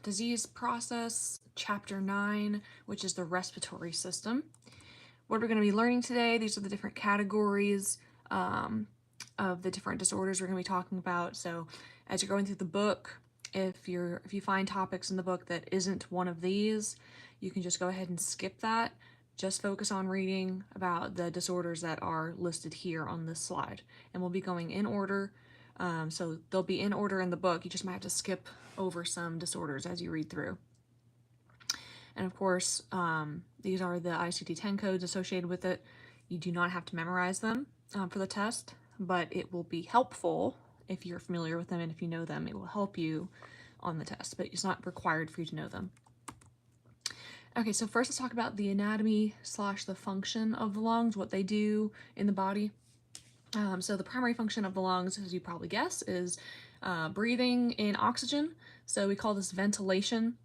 disease process, chapter 9, which is the respiratory system. What we're going to be learning today, these are the different categories of the different disorders we're going to be talking about. So as you're going through the book, if you find topics in the book that isn't one of these, you can just go ahead and skip that. Just focus on reading about the disorders that are listed here on this slide. And we'll be going in order. So they'll be in order in the book. You just might have to skip over some disorders as you read through. And of course, these are the ICD-10 codes associated with it. You do not have to memorize them for the test, but it will be helpful if you're familiar with them, and if you know them, it will help you on the test, but it's not required for you to know them. Okay, so first let's talk about the anatomy / the function of the lungs, what they do in the body. So the primary function of the lungs, as you probably guess, is breathing in oxygen. So we call this ventilation,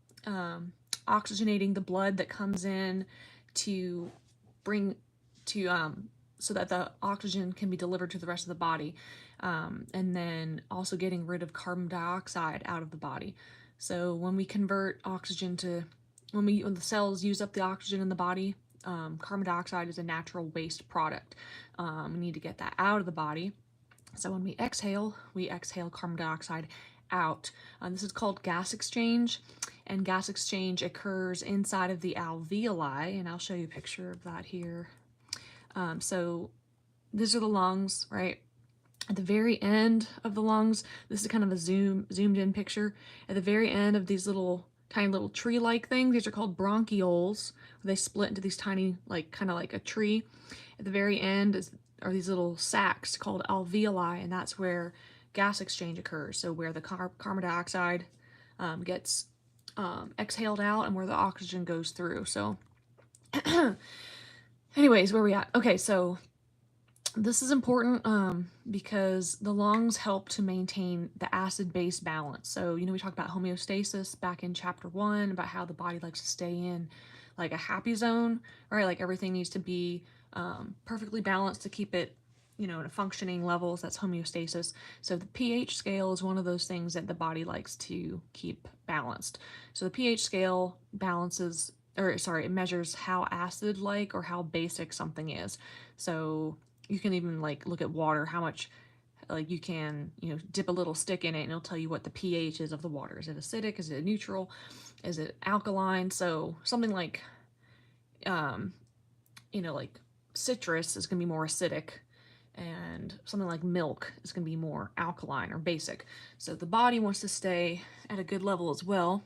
oxygenating the blood that comes in to bring to so that the oxygen can be delivered to the rest of the body, and then also getting rid of carbon dioxide out of the body. So when we convert oxygen to when the cells use up the oxygen in the body, carbon dioxide is a natural waste product. We need to get that out of the body. So when we exhale carbon dioxide out. This is called gas exchange, and gas exchange occurs inside of the alveoli, and I'll show you a picture of that here. So these are the lungs, right? At the very end of the lungs, this is kind of a zoomed in picture. At the very end of these tiny little tree-like things, these are called bronchioles. They split into these tiny, kind of like a tree. At the very end are these little sacs called alveoli, and that's where gas exchange occurs. So where the carbon dioxide gets exhaled out and where the oxygen goes through. So anyways, where are we at? Okay, so this is important because the lungs help to maintain the acid-base balance. So, we talked about homeostasis back in chapter 1, about how the body likes to stay in like a happy zone, right? Like everything needs to be perfectly balanced to keep it, in a functioning levels. That's homeostasis. So the pH scale is one of those things that the body likes to keep balanced. So the pH scale it measures how acid-like or how basic something is. So you can even look at water, how much you can dip a little stick in it and it'll tell you what the pH is of the water. Is it acidic? Is it neutral? Is it alkaline? So something like citrus is going to be more acidic, and something like milk is going to be more alkaline or basic. So the body wants to stay at a good level as well.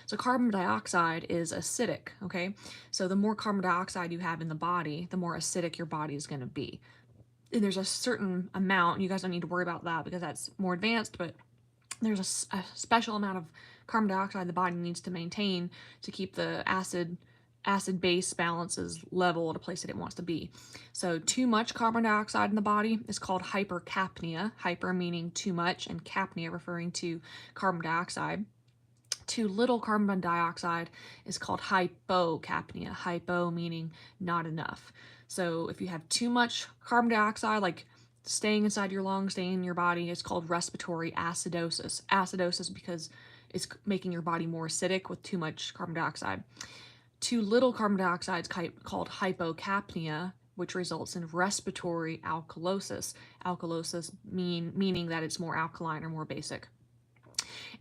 So carbon dioxide is acidic, okay? So the more carbon dioxide you have in the body, the more acidic your body is going to be. And there's a certain amount, and you guys don't need to worry about that because that's more advanced, but there's a special amount of carbon dioxide the body needs to maintain to keep the acid-base balances level at a place that it wants to be. So too much carbon dioxide in the body is called hypercapnia, hyper meaning too much, and capnia referring to carbon dioxide. Too little carbon dioxide is called hypocapnia, hypo meaning not enough. So if you have too much carbon dioxide, staying inside your lungs, staying in your body, it's called respiratory acidosis. Acidosis because it's making your body more acidic with too much carbon dioxide. Too little carbon dioxide is called hypocapnia, which results in respiratory alkalosis. Alkalosis meaning that it's more alkaline or more basic.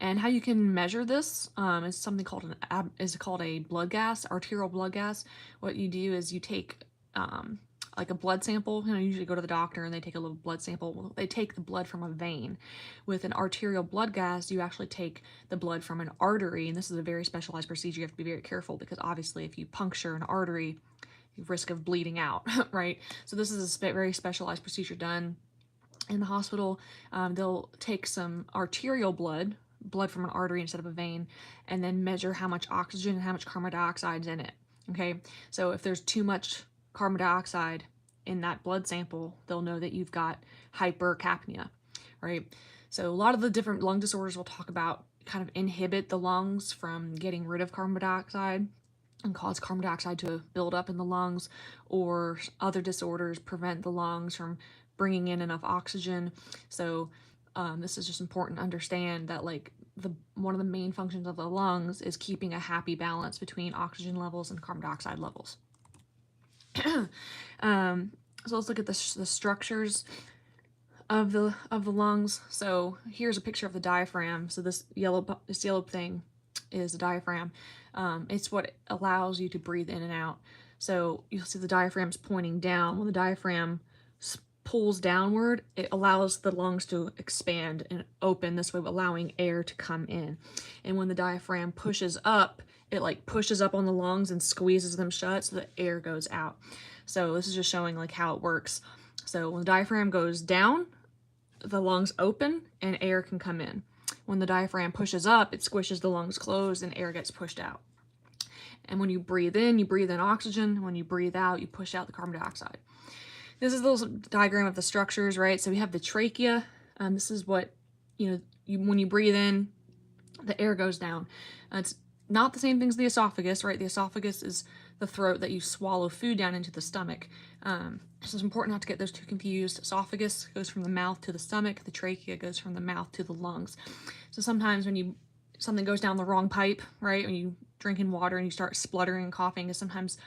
And how you can measure this is something called a blood gas, arterial blood gas. What you do is you take a blood sample. You usually go to the doctor and they take a little blood sample. They take the blood from a vein. With an arterial blood gas, you actually take the blood from an artery, and this is a very specialized procedure. You have to be very careful because obviously if you puncture an artery, you risk of bleeding out, right? So this is a very specialized procedure done in the hospital. They'll take some arterial blood from an artery instead of a vein, and then measure how much oxygen and how much carbon dioxide is in it. Okay, so if there's too much carbon dioxide in that blood sample, they'll know that you've got hypercapnia, right? So a lot of the different lung disorders we'll talk about kind of inhibit the lungs from getting rid of carbon dioxide and cause carbon dioxide to build up in the lungs, or other disorders prevent the lungs from bringing in enough oxygen. So this is just important to understand that one of the main functions of the lungs is keeping a happy balance between oxygen levels and carbon dioxide levels. So let's look at the structures of the lungs. So here's a picture of the diaphragm. So this yellow thing is the diaphragm. It's what allows you to breathe in and out. So you'll see the diaphragm's pointing down. When the diaphragm pulls downward, it allows the lungs to expand and open, this way allowing air to come in. And when the diaphragm pushes up, it like pushes up on the lungs and squeezes them shut so that air goes out. So this is just showing like how it works. So when the diaphragm goes down, the lungs open and air can come in. When the diaphragm pushes up, it squishes the lungs closed and air gets pushed out. And when you breathe in oxygen. When you breathe out, you push out the carbon dioxide. This is a little diagram of the structures, right? So we have the trachea. This is what, when you breathe in, the air goes down. It's not the same thing as the esophagus, right? The esophagus is the throat that you swallow food down into the stomach. So it's important not to get those two confused. Esophagus goes from the mouth to the stomach. The trachea goes from the mouth to the lungs. So sometimes when something goes down the wrong pipe, right? When you drinking water and you start spluttering and coughing, is sometimes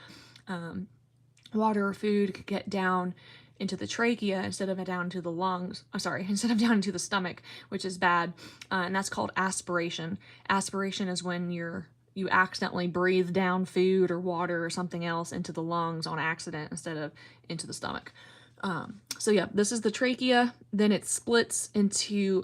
water or food could get down into the trachea instead of down to the lungs. Instead of down into the stomach, which is bad. And that's called aspiration. Aspiration is when you accidentally breathe down food or water or something else into the lungs on accident instead of into the stomach. So yeah, this is the trachea. Then it splits into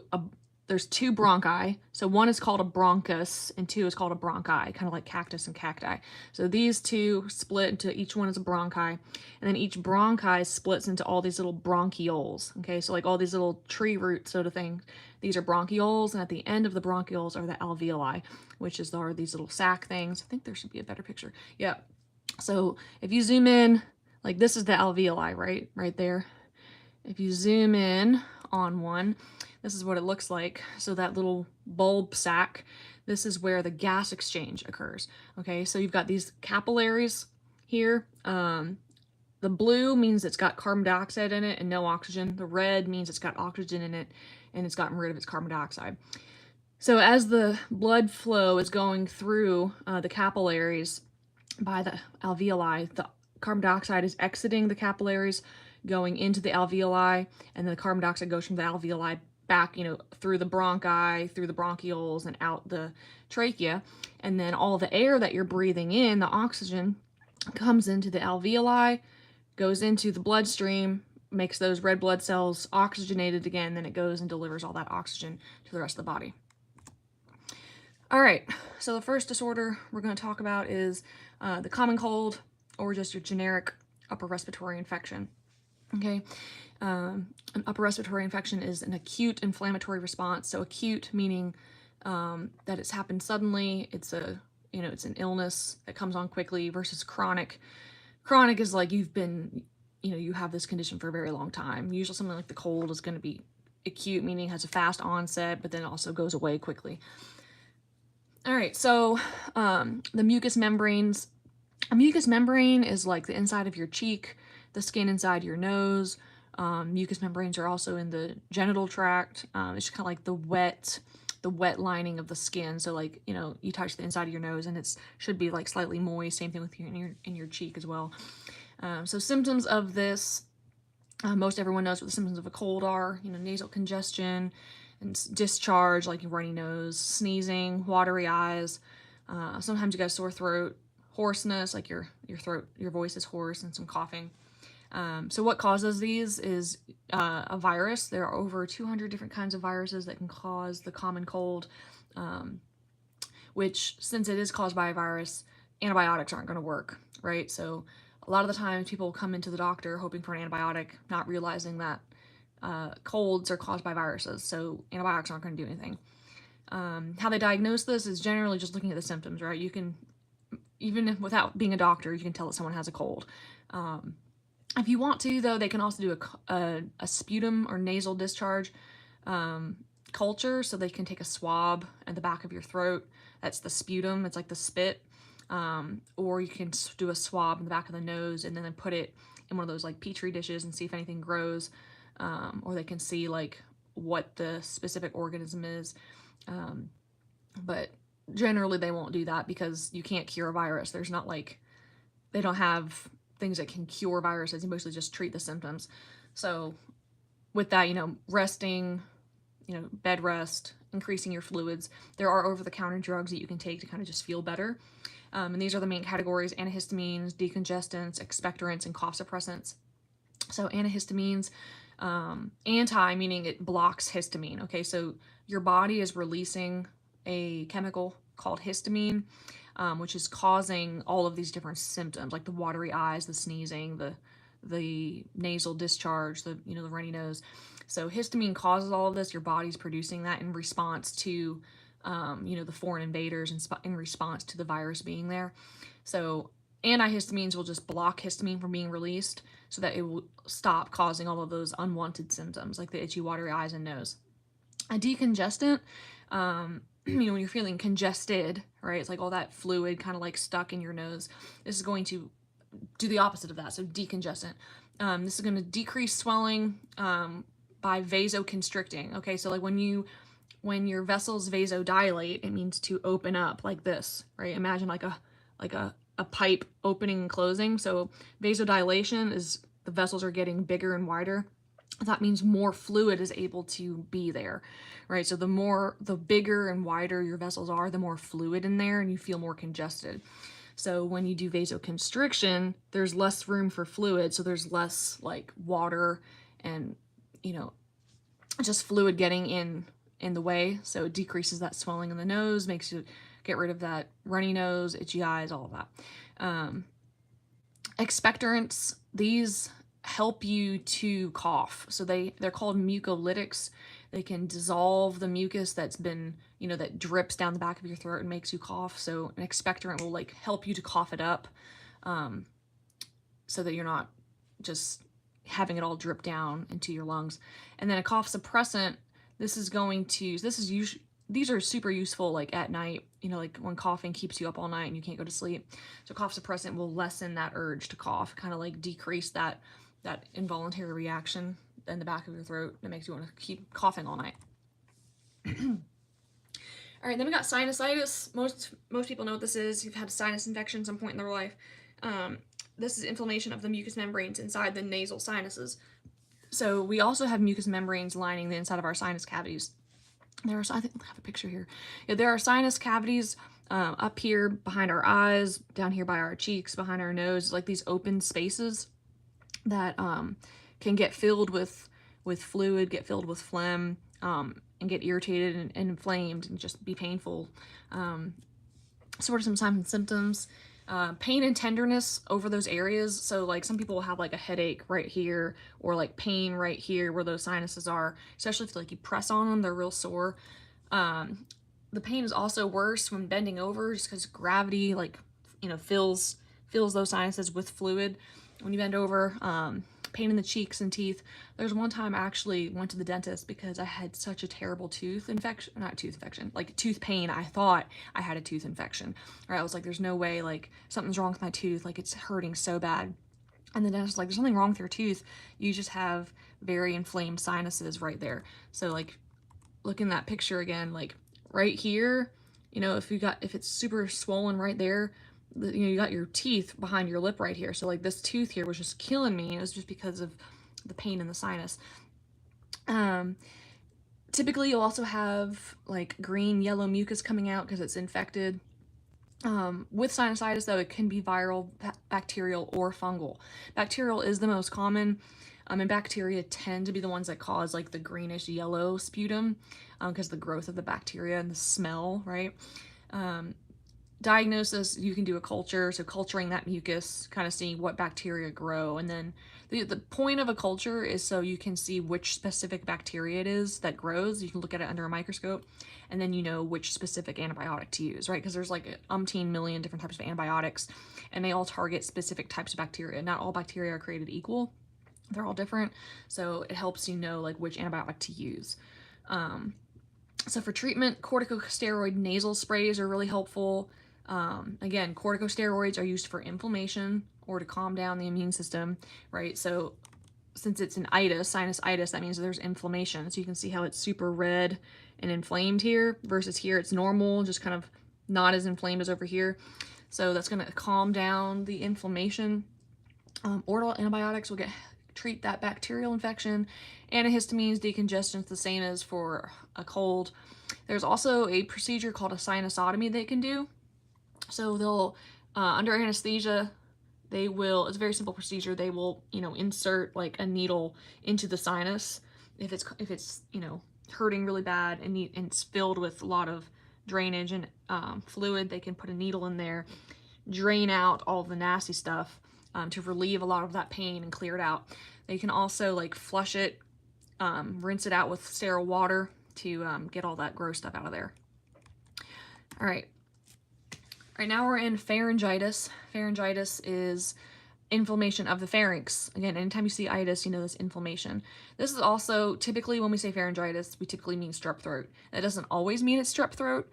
there's two bronchi. So one is called a bronchus and two is called a bronchi, kind of like cactus and cacti. So these two split into, each one is a bronchi, and then each bronchi splits into all these little bronchioles. Okay, so like all these little tree roots sort of thing. These are bronchioles, and at the end of the bronchioles are the alveoli, which are these little sac things. I think there should be a better picture. Yeah. So if you zoom in, like this is the alveoli, right there. If you zoom in on one, this is what it looks like. So that little bulb sac, this is where the gas exchange occurs. Okay, so you've got these capillaries here. The blue means it's got carbon dioxide in it and no oxygen. The red means it's got oxygen in it and it's gotten rid of its carbon dioxide. So as the blood flow is going through the capillaries by the alveoli, the carbon dioxide is exiting the capillaries, going into the alveoli, and then the carbon dioxide goes from the alveoli back, through the bronchi, through the bronchioles, and out the trachea. And then all the air that you're breathing in, the oxygen, comes into the alveoli, goes into the bloodstream, makes those red blood cells oxygenated again, then it goes and delivers all that oxygen to the rest of the body. All right, so the first disorder we're going to talk about is the common cold, or just your generic upper respiratory infection. Okay, an upper respiratory infection is an acute inflammatory response. So acute meaning that it's happened suddenly. It's it's an illness that comes on quickly, versus chronic. Chronic is like you've been, you have this condition for a very long time. Usually something like the cold is going to be acute, meaning it has a fast onset, but then it also goes away quickly. All right, so the mucous membranes. A mucous membrane is like the inside of your cheek, the skin inside your nose. Mucous membranes are also in the genital tract. It's just kind of like the wet lining of the skin. So like, you touch the inside of your nose and it should be like slightly moist. Same thing with in your cheek as well. So symptoms of this, most everyone knows what the symptoms of a cold are. Nasal congestion and discharge, like your runny nose, sneezing, watery eyes. Sometimes you got a sore throat, hoarseness, like your voice is hoarse, and some coughing. So what causes these is a virus. There are over 200 different kinds of viruses that can cause the common cold, which, since it is caused by a virus, antibiotics aren't going to work, right? So a lot of the times people come into the doctor hoping for an antibiotic, not realizing that colds are caused by viruses, so antibiotics aren't going to do anything. How they diagnose this is generally just looking at the symptoms, right? You can, even without being a doctor, you can tell that someone has a cold. If you want to, though, they can also do a sputum or nasal discharge culture. So they can take a swab at the back of your throat. That's the sputum. It's like the spit. Or you can do a swab in the back of the nose and then put it in one of those like petri dishes and see if anything grows. Or they can see like what the specific organism is. but generally they won't do that because you can't cure a virus. There's not like, they don't have things that can cure viruses. You mostly just treat the symptoms. So with that, resting, bed rest, increasing your fluids. There are over-the-counter drugs that you can take to kind of just feel better. And these are the main categories: antihistamines, decongestants, expectorants, and cough suppressants. So antihistamines, anti meaning it blocks histamine. Okay, so your body is releasing a chemical called histamine, which is causing all of these different symptoms, like the watery eyes, the sneezing, the nasal discharge, the runny nose. So histamine causes all of this. Your body's producing that in response to the foreign invaders, and in response to the virus being there. So antihistamines will just block histamine from being released so that it will stop causing all of those unwanted symptoms like the itchy, watery eyes and nose. A decongestant, when you're feeling congested, right? It's like all that fluid kind of like stuck in your nose. This is going to do the opposite of that. So decongestant. This is going to decrease swelling by vasoconstricting. Okay, so like when your vessels vasodilate, it means to open up like this, right? Imagine like a pipe opening and closing. So vasodilation is the vessels are getting bigger and wider. That means more fluid is able to be there, right? So the bigger and wider your vessels are, the more fluid in there, and you feel more congested. So when you do vasoconstriction, there's less room for fluid, so there's less like water and just fluid getting in the way. So it decreases that swelling in the nose, makes you get rid of that runny nose, itchy eyes, all of that. Expectorants, these help you to cough. So they're called mucolytics. They can dissolve the mucus that's been, that drips down the back of your throat and makes you cough. So an expectorant will like help you to cough it up, so that you're not just having it all drip down into your lungs. And then a cough suppressant, these are super useful like at night, like when coughing keeps you up all night and you can't go to sleep. So cough suppressant will lessen that urge to cough, kind of like decrease that involuntary reaction in the back of your throat that makes you want to keep coughing all night. All right, then we got sinusitis. Most people know what this is. You've had a sinus infection at some point in their life. This is inflammation of the mucous membranes inside the nasal sinuses. So we also have mucous membranes lining the inside of our sinus cavities. I think I have a picture here. Yeah, there are sinus cavities up here behind our eyes, down here by our cheeks, behind our nose, like these open spaces that can get filled with fluid, get filled with phlegm, and get irritated and inflamed and just be painful. So what are some signs and symptoms? Pain and tenderness over those areas. So like some people will have like a headache right here, or like pain right here where those sinuses are, especially if like you press on them, they're real sore. The pain is also worse when bending over, just because gravity fills those sinuses with fluid when you bend over. Pain in the cheeks and teeth. There's one time I actually went to the dentist because I had such a terrible tooth pain. I thought I had a tooth infection. Right? I was like, there's no way, like something's wrong with my tooth, like it's hurting so bad. And the dentist was like, there's nothing wrong with your tooth. You just have very inflamed sinuses right there. So like, look in that picture again, like right here, if it's super swollen right there, you got your teeth behind your lip right here. So like this tooth here was just killing me. It was just because of the pain in the sinus. Typically you'll also have like green, yellow mucus coming out because it's infected. With sinusitis though, it can be viral, bacterial, or fungal. Bacterial is the most common, and bacteria tend to be the ones that cause like the greenish yellow sputum, because the growth of the bacteria and the smell, right? Diagnosis, you can do a culture, so culturing that mucus, kind of seeing what bacteria grow, and then the point of a culture is so you can see which specific bacteria it is that grows. You can look at it under a microscope, and then you know which specific antibiotic to use, right? Because there's like umpteen million different types of antibiotics, and they all target specific types of bacteria. Not all bacteria are created equal. They're all different, so it helps you know like which antibiotic to use. So for treatment, corticosteroid nasal sprays are really helpful. Again, corticosteroids are used for inflammation or to calm down the immune system, right? So since it's an itis, sinusitis, that means there's inflammation. So you can see how it's super red and inflamed here versus here it's normal, just kind of not as inflamed as over here. So that's going to calm down the inflammation. Oral antibiotics will treat that bacterial infection. Antihistamines, decongestions, the same as for a cold. There's also a procedure called a sinusotomy they can do. So they'll, under anesthesia, they will, it's a very simple procedure. They will, insert like a needle into the sinus. If it's, hurting really bad and it's filled with a lot of drainage and fluid, they can put a needle in there, drain out all the nasty stuff to relieve a lot of that pain and clear it out. They can also like flush it, rinse it out with sterile water to get all that gross stuff out of there. All right. Right now we're in pharyngitis. Pharyngitis is inflammation of the pharynx. Again, anytime you see itis, you know this inflammation. This is also, typically when we say pharyngitis, we typically mean strep throat. That doesn't always mean it's strep throat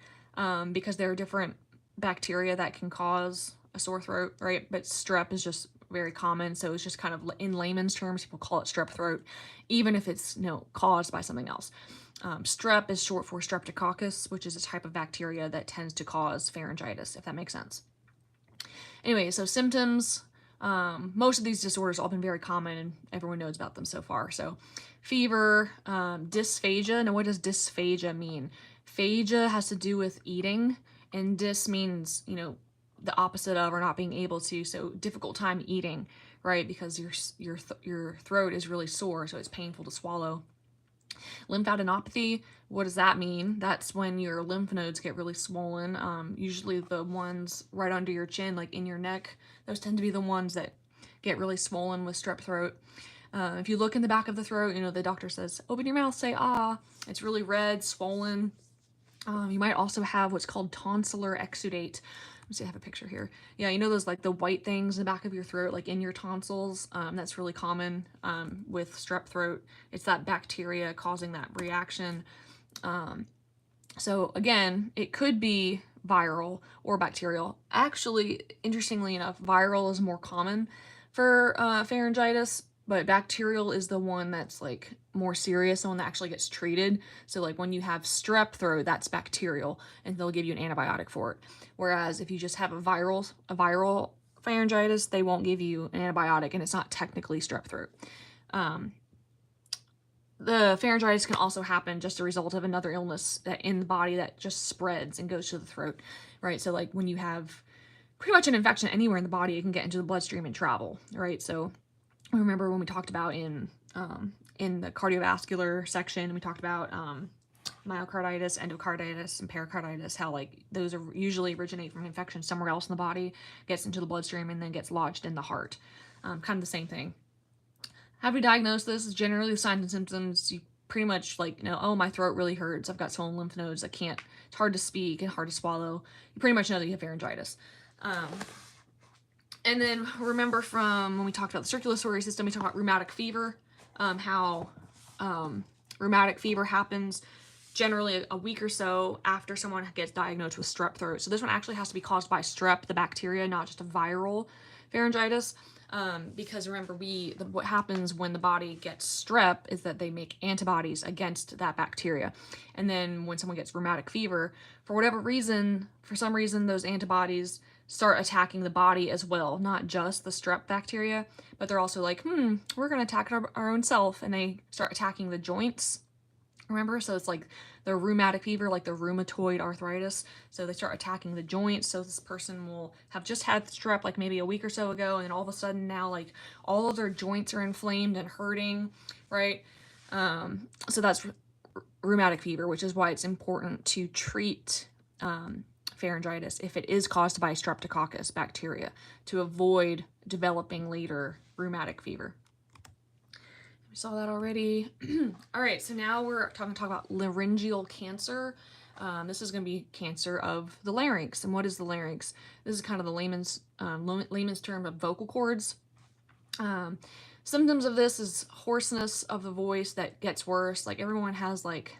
because there are different bacteria that can cause a sore throat, right? But strep is just very common, so it's just kind of, in layman's terms, people call it strep throat, even if it's caused by something else. Strep is short for streptococcus, which is a type of bacteria that tends to cause pharyngitis, if that makes sense. Anyway, so symptoms, most of these disorders have all been very common and everyone knows about them so far. So fever, dysphagia. Now what does dysphagia mean? Phagia has to do with eating, and dys means, the opposite of, or not being able to, so difficult time eating, right? Because your throat is really sore, so it's painful to swallow. Lymphadenopathy, what does that mean? That's when your lymph nodes get really swollen. Usually the ones right under your chin, like in your neck, those tend to be the ones that get really swollen with strep throat. If you look in the back of the throat, the doctor says, open your mouth, say ah. It's really red, swollen. You might also have what's called tonsillar exudate. Let me see, I have a picture here. Yeah, those like the white things in the back of your throat, like in your tonsils. That's really common with strep throat. It's that bacteria causing that reaction. So again, it could be viral or bacterial. Actually, interestingly enough, viral is more common for pharyngitis, but bacterial is the one that's like more serious, the one that actually gets treated. So like when you have strep throat, that's bacterial, and they'll give you an antibiotic for it. Whereas if you just have a viral pharyngitis, they won't give you an antibiotic, and it's not technically strep throat. The pharyngitis can also happen just a result of another illness that in the body that just spreads and goes to the throat, right? So like when you have pretty much an infection anywhere in the body, it can get into the bloodstream and travel, right? So remember when we talked about in the cardiovascular section, we talked about myocarditis, endocarditis, and pericarditis, how like those are usually originate from an infection somewhere else in the body, gets into the bloodstream, and then gets lodged in the heart. Kind of the same thing. How do we diagnose this? Is generally the signs and symptoms. You pretty much like, oh, my throat really hurts. I've got swollen lymph nodes. It's hard to speak and hard to swallow. You pretty much know that you have pharyngitis. And then remember from when we talked about the circulatory system, we talked about rheumatic fever, how rheumatic fever happens generally a week or so after someone gets diagnosed with strep throat. So this one actually has to be caused by strep, the bacteria, not just a viral pharyngitis. Because remember, what happens when the body gets strep is that they make antibodies against that bacteria. And then when someone gets rheumatic fever, for some reason, those antibodies start attacking the body as well, not just the strep bacteria, but they're also like, we're going to attack our own self, and they start attacking the joints. Remember? So it's like the rheumatic fever, like the rheumatoid arthritis. So they start attacking the joints. So this person will have just had strep like maybe a week or so ago, and then all of a sudden now like all of their joints are inflamed and hurting, right? So that's rheumatic fever, which is why it's important to treat pharyngitis if it is caused by streptococcus bacteria to avoid developing later rheumatic fever. We saw that already. All right, so now we're going to talk about laryngeal cancer. This is going to be cancer of the larynx. And what is the larynx? This is kind of the layman's term of vocal cords. Symptoms of this is hoarseness of the voice that gets worse. Like everyone has like,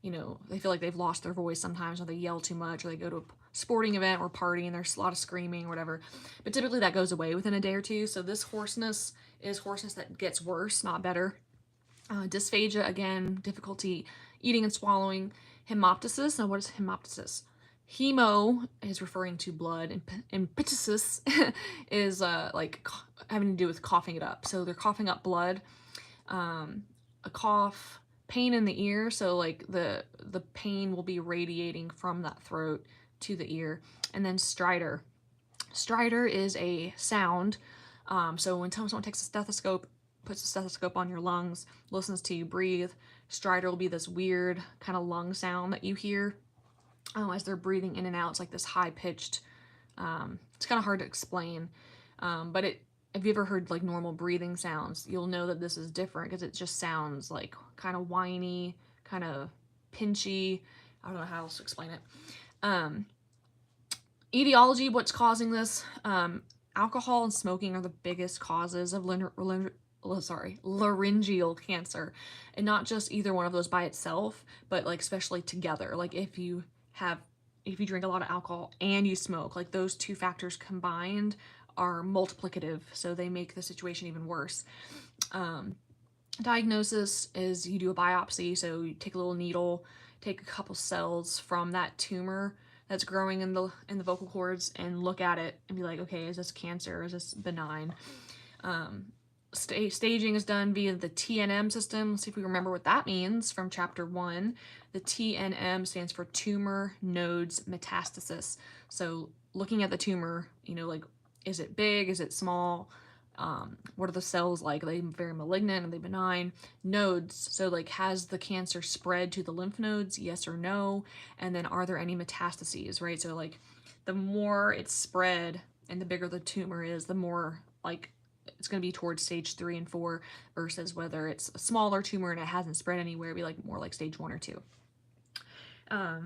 they feel like they've lost their voice sometimes, or they yell too much, or they go to sporting event or party and there's a lot of screaming or whatever. But typically that goes away within a day or two. So this hoarseness is hoarseness that gets worse, not better. Dysphagia, again, difficulty eating and swallowing. Hemoptysis. Now, what is hemoptysis? Hemo is referring to blood, and ptysis is like having to do with coughing it up. So they're coughing up blood, a cough, pain in the ear. So like the pain will be radiating from that throat to the ear. And then stridor. Stridor is a sound. So when someone takes a stethoscope, puts a stethoscope on your lungs, listens to you breathe, stridor will be this weird kind of lung sound that you hear as they're breathing in and out. It's like this high pitched. It's kind of hard to explain, but if you ever heard like normal breathing sounds, you'll know that this is different because it just sounds like kind of whiny, kind of pinchy. I don't know how else to explain it. Etiology, what's causing this? Alcohol and smoking are the biggest causes of laryngeal cancer, and not just either one of those by itself, but like especially together. Like if you drink a lot of alcohol and you smoke, like those two factors combined are multiplicative, so they make the situation even worse. Diagnosis is you do a biopsy, so you take a little needle, take a couple cells from that tumor that's growing in the vocal cords and look at it and be like, okay, is this cancer? Is this benign? Staging is done via the TNM system. Let's see if we remember what that means from chapter 1. The TNM stands for tumor nodes metastasis. So looking at the tumor, like, is it big? Is it small? What are the cells like? Are they very malignant? Are they benign? Nodes, so like, has the cancer spread to the lymph nodes? Yes or no? And then are there any metastases, right? So like, the more it's spread and the bigger the tumor is, the more like it's going to be towards stage 3 and 4, versus whether it's a smaller tumor and it hasn't spread anywhere, it'd be like more like stage 1 or 2. A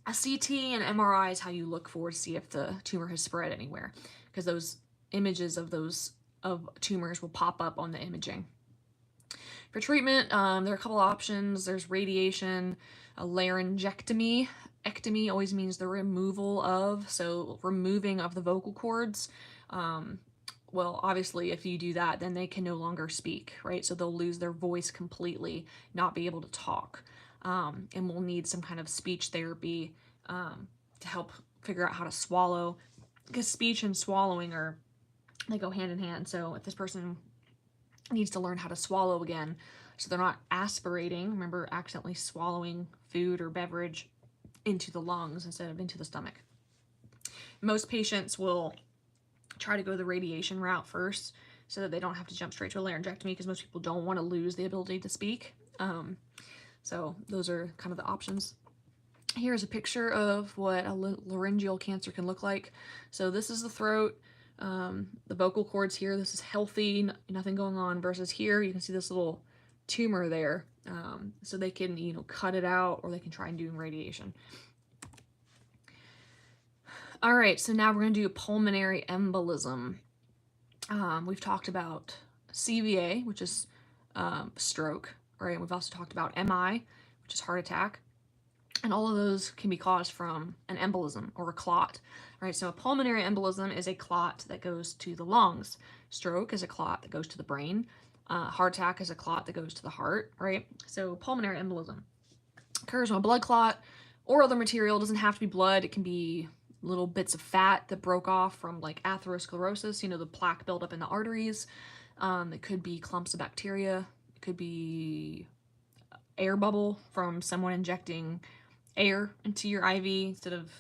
CT and MRI is how you look for to see if the tumor has spread anywhere, because those images of tumors will pop up on the imaging. For treatment, there are a couple options. There's radiation, a laryngectomy. Ectomy always means the removal of, so removing of the vocal cords. Well, obviously, if you do that, then they can no longer speak, right? So they'll lose their voice completely, not be able to talk. And we'll need some kind of speech therapy to help figure out how to swallow, because speech and swallowing they go hand in hand. So if this person needs to learn how to swallow again, so they're not aspirating, remember, accidentally swallowing food or beverage into the lungs instead of into the stomach. Most patients will try to go the radiation route first so that they don't have to jump straight to a laryngectomy, because most people don't want to lose the ability to speak. So those are kind of the options. Here's a picture of what a laryngeal cancer can look like. So this is the throat, the vocal cords here. This is healthy, nothing going on, versus here you can see this little tumor there. So they can cut it out, or they can try and do radiation. All right, so now we're going to do pulmonary embolism. We've talked about CVA, which is stroke, right? We've also talked about MI, which is heart attack. And all of those can be caused from an embolism or a clot, right? So a pulmonary embolism is a clot that goes to the lungs. Stroke is a clot that goes to the brain. Heart attack is a clot that goes to the heart, right? So pulmonary embolism occurs when a blood clot or other material, doesn't have to be blood, it can be little bits of fat that broke off from like atherosclerosis, the plaque buildup in the arteries. It could be clumps of bacteria. It could be air bubble from someone injecting air into your IV instead of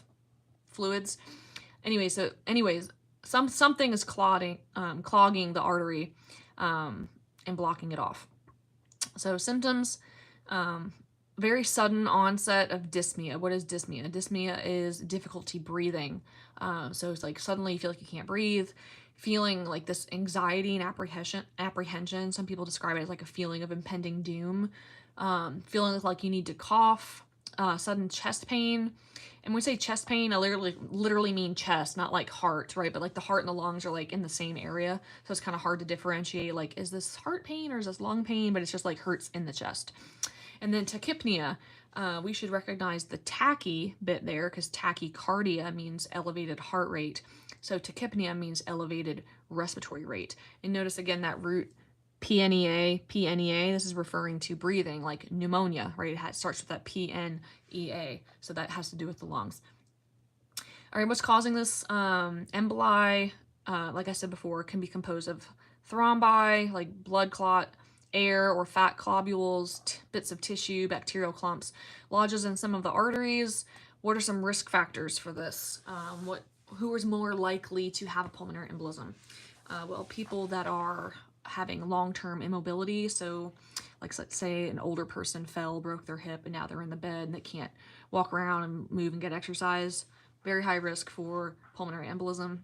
fluids. Anyways, something is clogging the artery and blocking it off. So symptoms, very sudden onset of dyspnea. What is dyspnea? Dyspnea is difficulty breathing. So it's like suddenly you feel like you can't breathe, feeling like this anxiety and apprehension. Some people describe it as like a feeling of impending doom. Feeling like you need to cough, sudden chest pain. And when we say chest pain, I literally mean chest, not like heart, right? But like the heart and the lungs are like in the same area. So it's kind of hard to differentiate, like, is this heart pain or is this lung pain? But it's just like hurts in the chest. And then tachypnea. we should recognize the tachy bit there, because tachycardia means elevated heart rate. So tachypnea means elevated respiratory rate. And notice again that root PNEA, this is referring to breathing, like pneumonia, right? It starts with that PNEA, so that has to do with the lungs. All right, what's causing this? Emboli, like I said before, can be composed of thrombi, like blood clot, air or fat globules, bits of tissue, bacterial clumps, lodges in some of the arteries. What are some risk factors for this? Who is more likely to have a pulmonary embolism? Well, people that are having long-term immobility, so like let's say an older person fell, broke their hip, and now they're in the bed and they can't walk around and move and get exercise. Very high risk for pulmonary embolism,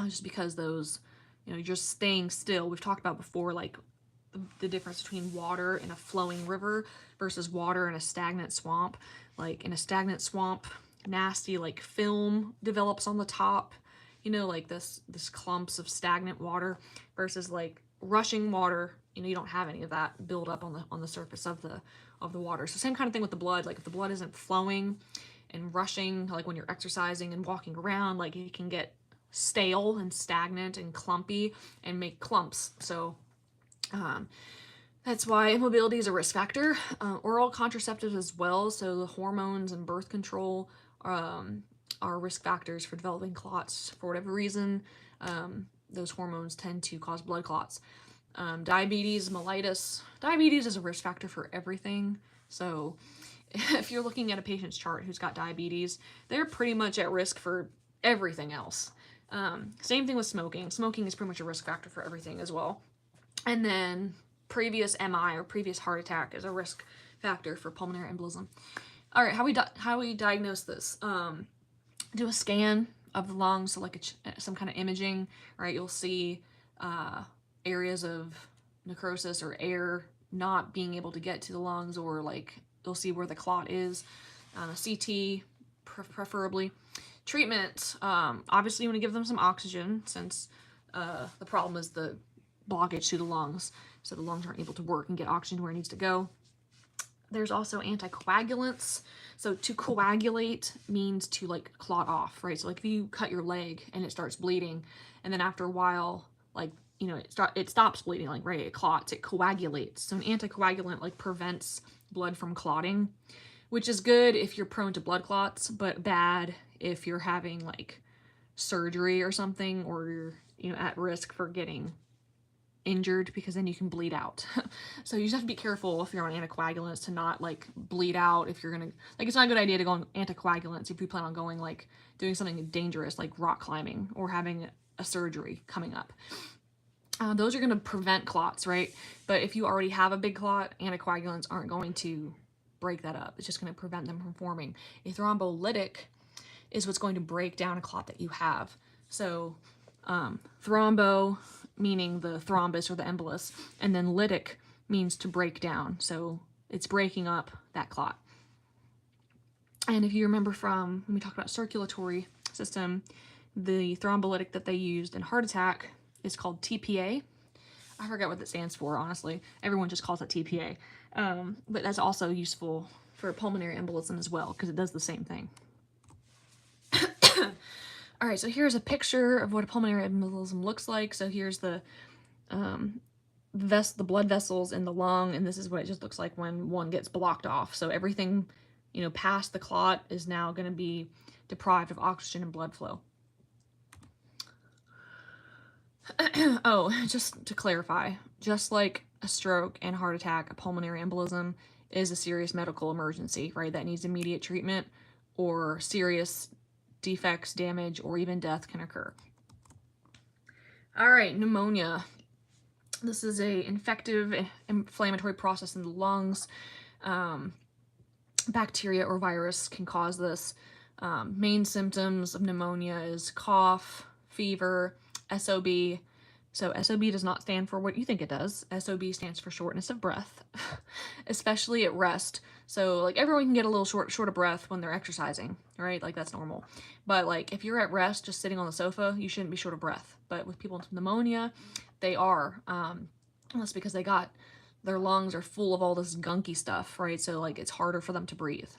just because those, you're just staying still. We've talked about before, like the difference between water in a flowing river versus water in a stagnant swamp. Like in a stagnant swamp, nasty like film develops on the top, like this clumps of stagnant water, versus like rushing water, you don't have any of that build up on the surface of the water. So same kind of thing with the blood. Like if the blood isn't flowing and rushing, like when you're exercising and walking around, like it can get stale and stagnant and clumpy and make clumps. So that's why immobility is a risk factor. Oral contraceptives as well, so the hormones and birth control are risk factors for developing clots for whatever reason. Those hormones tend to cause blood clots. Diabetes, mellitus. Diabetes is a risk factor for everything. So if you're looking at a patient's chart who's got diabetes, they're pretty much at risk for everything else. Same thing with smoking. Smoking is pretty much a risk factor for everything as well. And then previous MI or previous heart attack is a risk factor for pulmonary embolism. All right, how we diagnose this? Do a scan of the lungs, so like some kind of imaging, right? You'll see areas of necrosis or air not being able to get to the lungs, or like you'll see where the clot is. A CT, preferably. Treatment, obviously you want to give them some oxygen, since the problem is the blockage to the lungs, so the lungs aren't able to work and get oxygen where it needs to go. There's also anticoagulants. So to coagulate means to like clot off, right? So like if you cut your leg and it starts bleeding, and then after a while, like, it stops bleeding, like, right, it clots, it coagulates. So an anticoagulant like prevents blood from clotting, which is good if you're prone to blood clots, but bad if you're having like surgery or something, or you're, at risk for getting injured, because then you can bleed out. So you just have to be careful if you're on anticoagulants to not like bleed out. If you're gonna, like, it's not a good idea to go on anticoagulants if you plan on going, like, doing something dangerous like rock climbing or having a surgery coming up. Those are going to prevent clots, right? But if you already have a big clot, anticoagulants aren't going to break that up. It's just going to prevent them from forming. A thrombolytic is what's going to break down a clot that you have. So thrombo meaning the thrombus or the embolus, and then lytic means to break down. So it's breaking up that clot. And if you remember from when we talked about circulatory system, the thrombolytic that they used in heart attack is called TPA. I forget what that stands for, honestly. Everyone just calls it TPA. But that's also useful for pulmonary embolism as well, because it does the same thing. All right, so here's a picture of what a pulmonary embolism looks like. So here's the blood vessels in the lung, and this is what it just looks like when one gets blocked off. So everything, past the clot is now going to be deprived of oxygen and blood flow. Oh, just to clarify, just like a stroke and heart attack, a pulmonary embolism is a serious medical emergency, right? That needs immediate treatment, or serious defects, damage, or even death can occur. All right, pneumonia. This is a infective, inflammatory process in the lungs. Bacteria or virus can cause this. Main symptoms of pneumonia is cough, fever, SOB. So SOB does not stand for what you think it does. SOB stands for shortness of breath, especially at rest. So like everyone can get a little short of breath when they're exercising, right? Like that's normal. But like if you're at rest, just sitting on the sofa, you shouldn't be short of breath. But with people with pneumonia, they are. That's because they got their lungs are full of all this gunky stuff, right? So like it's harder for them to breathe.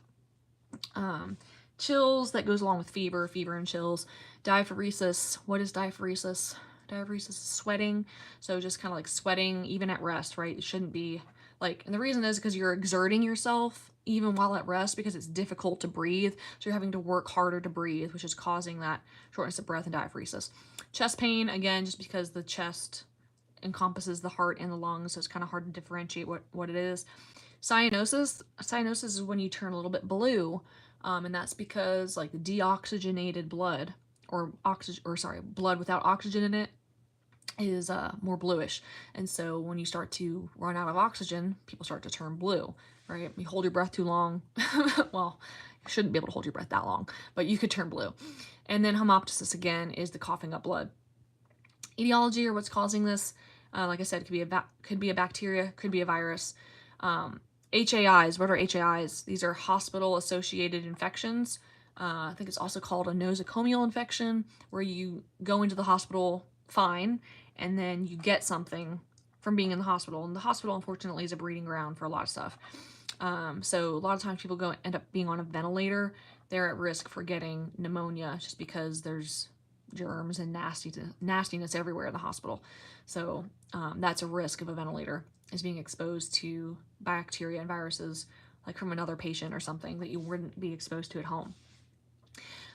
Chills, that goes along with fever and chills. Diaphoresis, what is diaphoresis? Diaphoresis is sweating, so just kind of like sweating even at rest, right? It shouldn't be like, and the reason is because you're exerting yourself even while at rest because it's difficult to breathe, so you're having to work harder to breathe, which is causing that shortness of breath and diaphoresis. Chest pain, again, just because the chest encompasses the heart and the lungs, so it's kind of hard to differentiate what it is. Cyanosis is when you turn a little bit blue, and that's because like deoxygenated blood or blood without oxygen in it is more bluish. And so when you start to run out of oxygen, people start to turn blue, right? You hold your breath too long. Well, you shouldn't be able to hold your breath that long, but you could turn blue. And then hemoptysis, again, is the coughing up blood. Etiology, or what's causing this, like I said, could be a bacteria, could be a virus. HAIs, what are HAIs? These are hospital-associated infections. I think it's also called a nosocomial infection, where you go into the hospital fine, and then you get something from being in the hospital. And the hospital, unfortunately, is a breeding ground for a lot of stuff. So a lot of times people end up being on a ventilator. They're at risk for getting pneumonia just because there's germs and nastiness everywhere in the hospital. So that's a risk of a ventilator, is being exposed to bacteria and viruses like from another patient or something that you wouldn't be exposed to at home.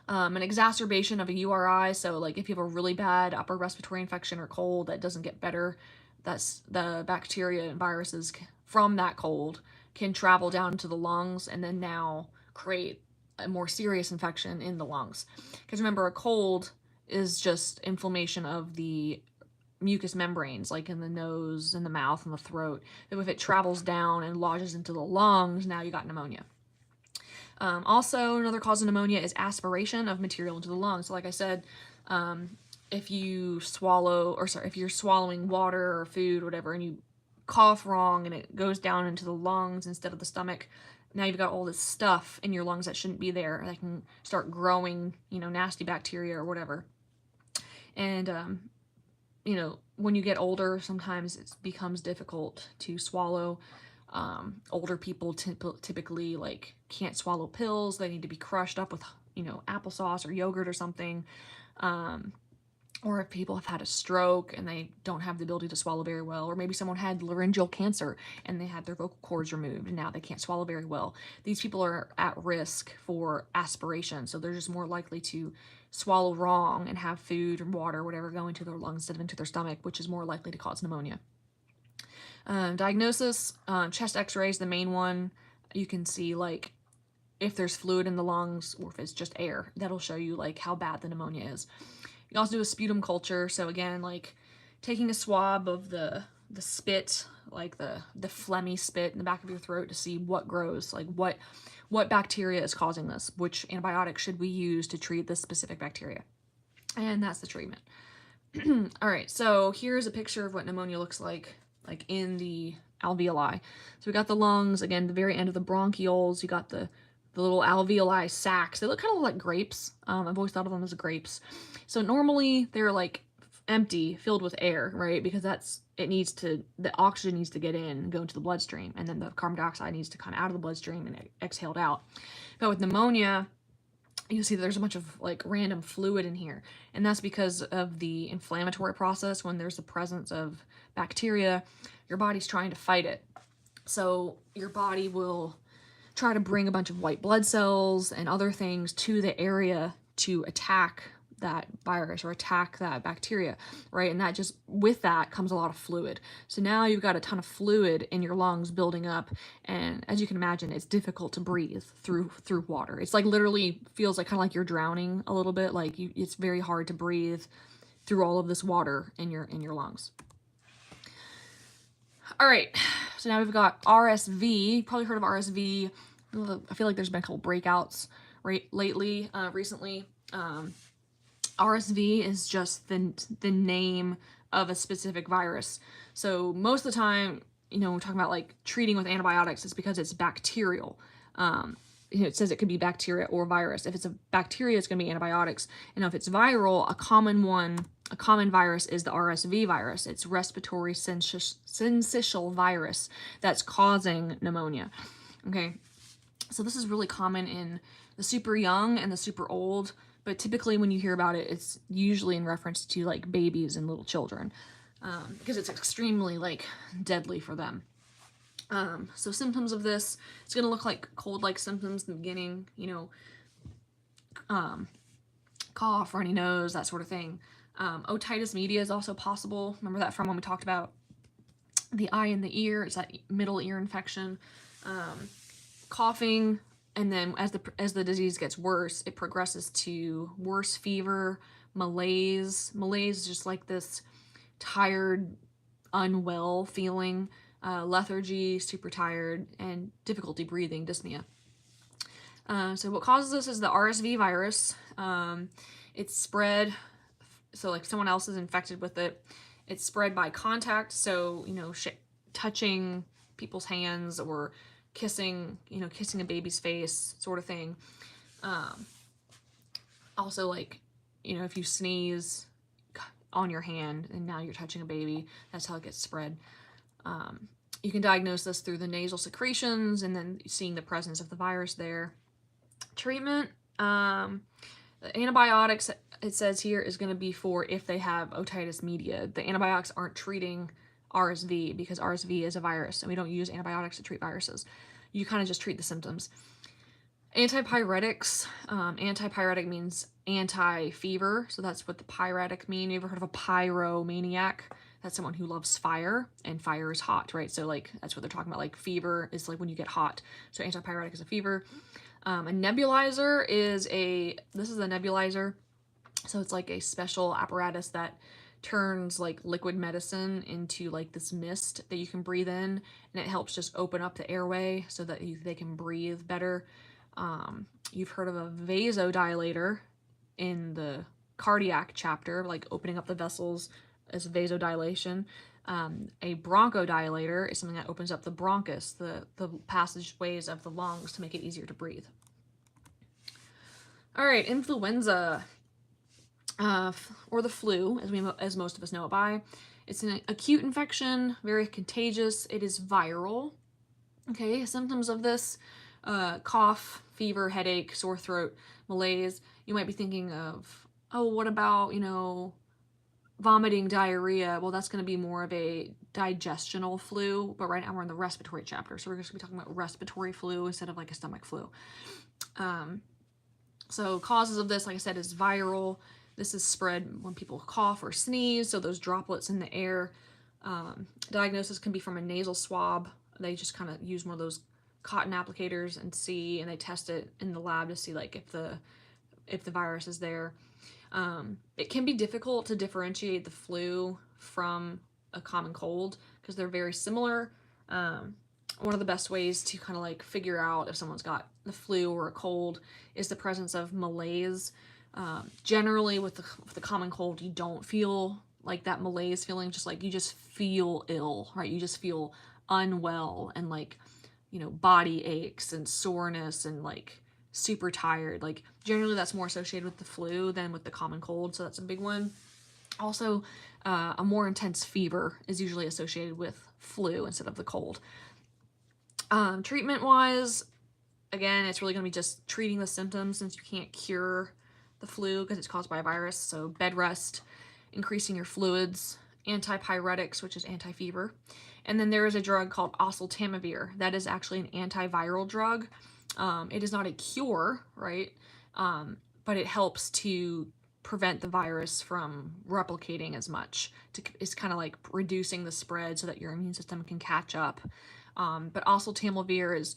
An exacerbation of a URI, so like if you have a really bad upper respiratory infection or cold that doesn't get better, that's the bacteria and viruses from that cold can travel down to the lungs and then now create a more serious infection in the lungs. Because remember, a cold is just inflammation of the mucous membranes, like in the nose and the mouth and the throat. If it travels down and lodges into the lungs, now you got pneumonia. Also, another cause of pneumonia is aspiration of material into the lungs. So like I said, if you're swallowing water or food or whatever, and you cough wrong and it goes down into the lungs instead of the stomach, now you've got all this stuff in your lungs that shouldn't be there. That can start growing, nasty bacteria or whatever. And, when you get older, sometimes it becomes difficult to swallow. Older people typically like can't swallow pills. They need to be crushed up with, applesauce or yogurt or something. Or if people have had a stroke and they don't have the ability to swallow very well, or maybe someone had laryngeal cancer and they had their vocal cords removed and now they can't swallow very well. These people are at risk for aspiration, so they're just more likely to swallow wrong and have food or water or whatever go into their lungs instead of into their stomach, which is more likely to cause pneumonia. Diagnosis, chest x-rays, the main one. You can see like if there's fluid in the lungs or if it's just air. That'll show you like how bad the pneumonia is. You also do a sputum culture, so again, like taking a swab of the spit, like the phlegmy spit in the back of your throat to see what grows, like what bacteria is causing this, which antibiotic should we use to treat this specific bacteria. And that's the treatment. All right, so here's a picture of what pneumonia looks like in the alveoli. So we got the lungs, again, the very end of the bronchioles, you got the little alveoli sacs. They look kind of like grapes. I've always thought of them as grapes. So normally they're like empty, filled with air, right? Because the oxygen needs to get in and go into the bloodstream, and then the carbon dioxide needs to come out of the bloodstream and exhaled out. But with pneumonia, you see there's a bunch of like random fluid in here, and that's because of the inflammatory process. When there's the presence of bacteria, your body's trying to fight it. So your body will try to bring a bunch of white blood cells and other things to the area to attack that virus or attack that bacteria, right? And with that comes a lot of fluid. So now you've got a ton of fluid in your lungs building up, and as you can imagine, it's difficult to breathe through water. It's like literally feels like kind of like you're drowning a little bit. Like it's very hard to breathe through all of this water in your lungs. All right, so now we've got RSV. You've probably heard of RSV. I feel like there's been a couple breakouts recently. RSV is just the name of a specific virus. So most of the time, we're talking about like treating with antibiotics, it's because it's bacterial. it says it could be bacteria or virus. If it's a bacteria, it's going to be antibiotics. And if it's viral, a common virus is the RSV virus. It's respiratory syncytial virus that's causing pneumonia. Okay, so this is really common in the super young and the super old, but typically when you hear about it, it's usually in reference to like babies and little children, because it's extremely like deadly for them. So symptoms of this, it's going to look like cold-like symptoms in the beginning, cough, runny nose, that sort of thing. Otitis media is also possible. Remember that from when we talked about the eye and the ear? It's that middle ear infection. Coughing, and then as the disease gets worse, it progresses to worse fever, malaise. Malaise is just like this tired, unwell feeling. Lethargy, super tired, and difficulty breathing, dyspnea. So what causes this is the RSV virus. It's spread, so like someone else is infected with it. It's spread by contact, so, touching people's hands or kissing a baby's face, sort of thing. Also, like, if you sneeze on your hand and now you're touching a baby, that's how it gets spread. You can diagnose this through the nasal secretions and then seeing the presence of the virus there. Treatment, the antibiotics, it says here, is going to be for if they have otitis media. The antibiotics aren't treating RSV because RSV is a virus and we don't use antibiotics to treat viruses. You kind of just treat the symptoms. Antipyretics, antipyretic means anti-fever, so that's what the pyretic mean. You ever heard of a pyromaniac? That's someone who loves fire, and fire is hot, right? So like that's what they're talking about. Like fever is like when you get hot. So antipyretic is a fever. A nebulizer is this is a nebulizer. So it's like a special apparatus that turns like liquid medicine into like this mist that you can breathe in, and it helps just open up the airway so that they can breathe better. You've heard of a vasodilator in the cardiac chapter, like opening up the vessels as vasodilation. A bronchodilator is something that opens up the bronchus, the passageways of the lungs, to make it easier to breathe. All right, influenza, or the flu, as most of us know it by. It's an acute infection, very contagious. It is viral. Okay, symptoms of this: cough, fever, headache, sore throat, malaise. You might be thinking of, oh, what about, vomiting, diarrhea? Well, that's going to be more of a digestional flu, but right now we're in the respiratory chapter, so we're just going to be talking about respiratory flu instead of like a stomach flu. So causes of this, like I said, is viral. This is spread when people cough or sneeze, so those droplets in the air. Diagnosis can be from a nasal swab. They just kind of use one of those cotton applicators and they test it in the lab to see like if the virus is there. It can be difficult to differentiate the flu from a common cold because they're very similar. One of the best ways to kind of like figure out if someone's got the flu or a cold is the presence of malaise. Generally with the common cold, you don't feel like that malaise feeling, just like you just feel ill, right? You just feel unwell and like, body aches and soreness and like super tired. Like generally that's more associated with the flu than with the common cold, so that's a big one. Also, a more intense fever is usually associated with flu instead of the cold. Treatment wise, again, it's really going to be just treating the symptoms since you can't cure the flu because it's caused by a virus. So bed rest, increasing your fluids, antipyretics, which is anti-fever. And then there is a drug called oseltamivir. That is actually an antiviral drug. It is not a cure, right? But it helps to prevent the virus from replicating as much. It's kind of like reducing the spread so that your immune system can catch up. But oseltamivir is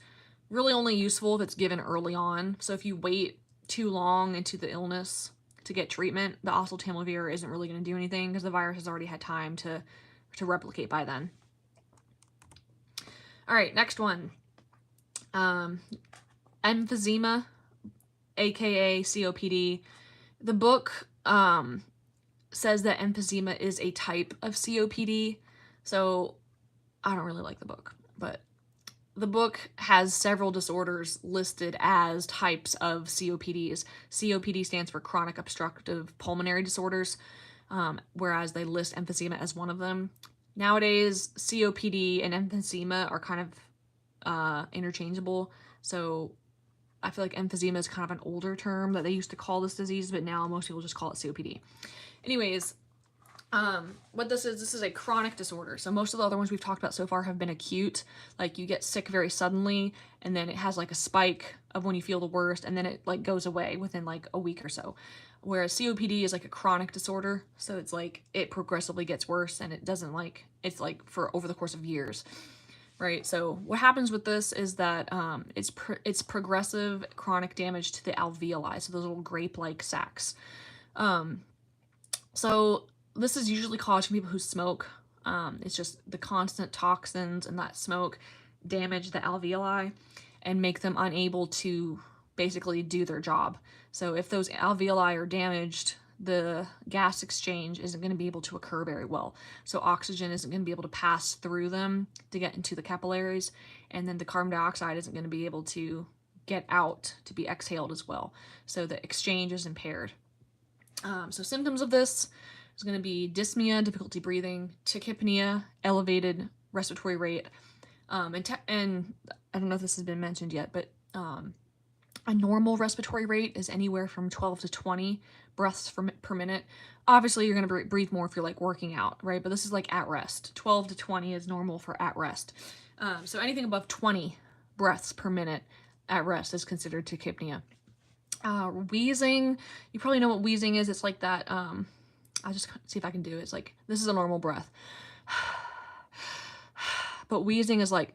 really only useful if it's given early on. So if you wait too long into the illness to get treatment, the oseltamivir isn't really going to do anything because the virus has already had time to replicate by then. All right, next one. Emphysema, aka COPD. The book says that emphysema is a type of COPD, so I don't really like the book, but the book has several disorders listed as types of COPDs. COPD stands for chronic obstructive pulmonary disorders, whereas they list emphysema as one of them. Nowadays, COPD and emphysema are kind of interchangeable. So I feel like emphysema is kind of an older term that they used to call this disease, but now most people just call it COPD. Anyways, what this is a chronic disorder. So most of the other ones we've talked about so far have been acute. Like you get sick very suddenly, and then it has like a spike of when you feel the worst, and then it like goes away within like a week or so. Whereas COPD is like a chronic disorder, so it's like it progressively gets worse, and it doesn't like, it's like for over the course of years, right? So what happens with this is that it's progressive chronic damage to the alveoli, so those little grape-like sacs. So this is usually caused from people who smoke. It's just the constant toxins and that smoke damage the alveoli and make them unable to basically do their job. So if those alveoli are damaged, the gas exchange isn't going to be able to occur very well. So oxygen isn't going to be able to pass through them to get into the capillaries, and then the carbon dioxide isn't going to be able to get out to be exhaled as well. So the exchange is impaired. So symptoms of this is going to be dyspnea, difficulty breathing, tachypnea, elevated respiratory rate, and I don't know if this has been mentioned yet, but a normal respiratory rate is anywhere from 12 to 20 breaths per minute. Obviously, you're going to breathe more if you're like working out, right? But this is like at rest. 12 to 20 is normal for at rest. So anything above 20 breaths per minute at rest is considered tachypnea. Wheezing, you probably know what wheezing is. It's like that, I'll just see if I can do it. It's like, this is a normal breath. But wheezing is like,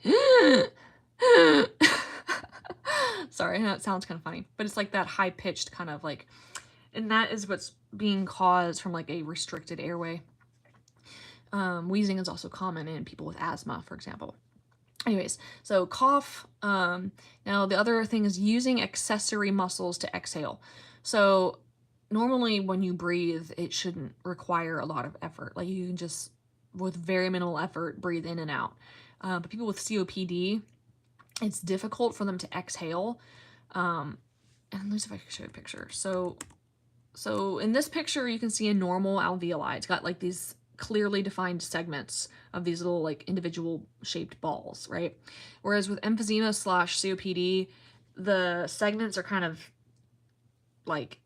sorry, I know it sounds kind of funny, but it's like that high-pitched kind of like, and that is what's being caused from like a restricted airway. Wheezing is also common in people with asthma, for example. Anyways, so cough. Now the other thing is using accessory muscles to exhale. So normally when you breathe, it shouldn't require a lot of effort. Like you can just, with very minimal effort, breathe in and out. But people with COPD, it's difficult for them to exhale. And let me see if I can show you a picture. So in this picture, you can see a normal alveoli. It's got like these clearly defined segments of these little like individual shaped balls, right? Whereas with emphysema / COPD, the segments are kind of like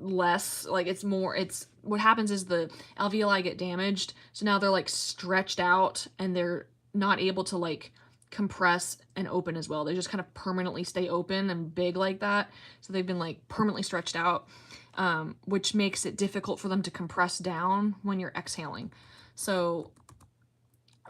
less, like it's more, it's what happens is the alveoli get damaged, so now they're like stretched out and they're not able to like compress and open as well. They just kind of permanently stay open and big like that, so they've been like permanently stretched out, which makes it difficult for them to compress down when you're exhaling. So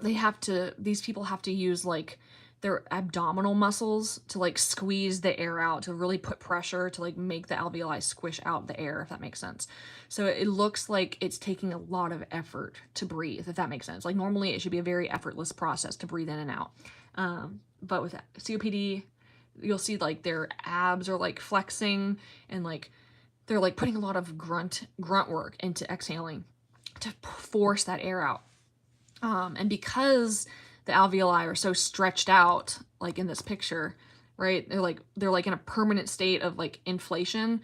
these people have to use like their abdominal muscles to like squeeze the air out, to really put pressure to like make the alveoli squish out the air, if that makes sense. So it looks like it's taking a lot of effort to breathe, if that makes sense. Like normally it should be a very effortless process to breathe in and out. But with COPD, you'll see like their abs are like flexing and like they're like putting a lot of grunt work into exhaling to force that air out. And because the alveoli are so stretched out, like in this picture, right? They're like in a permanent state of like inflation.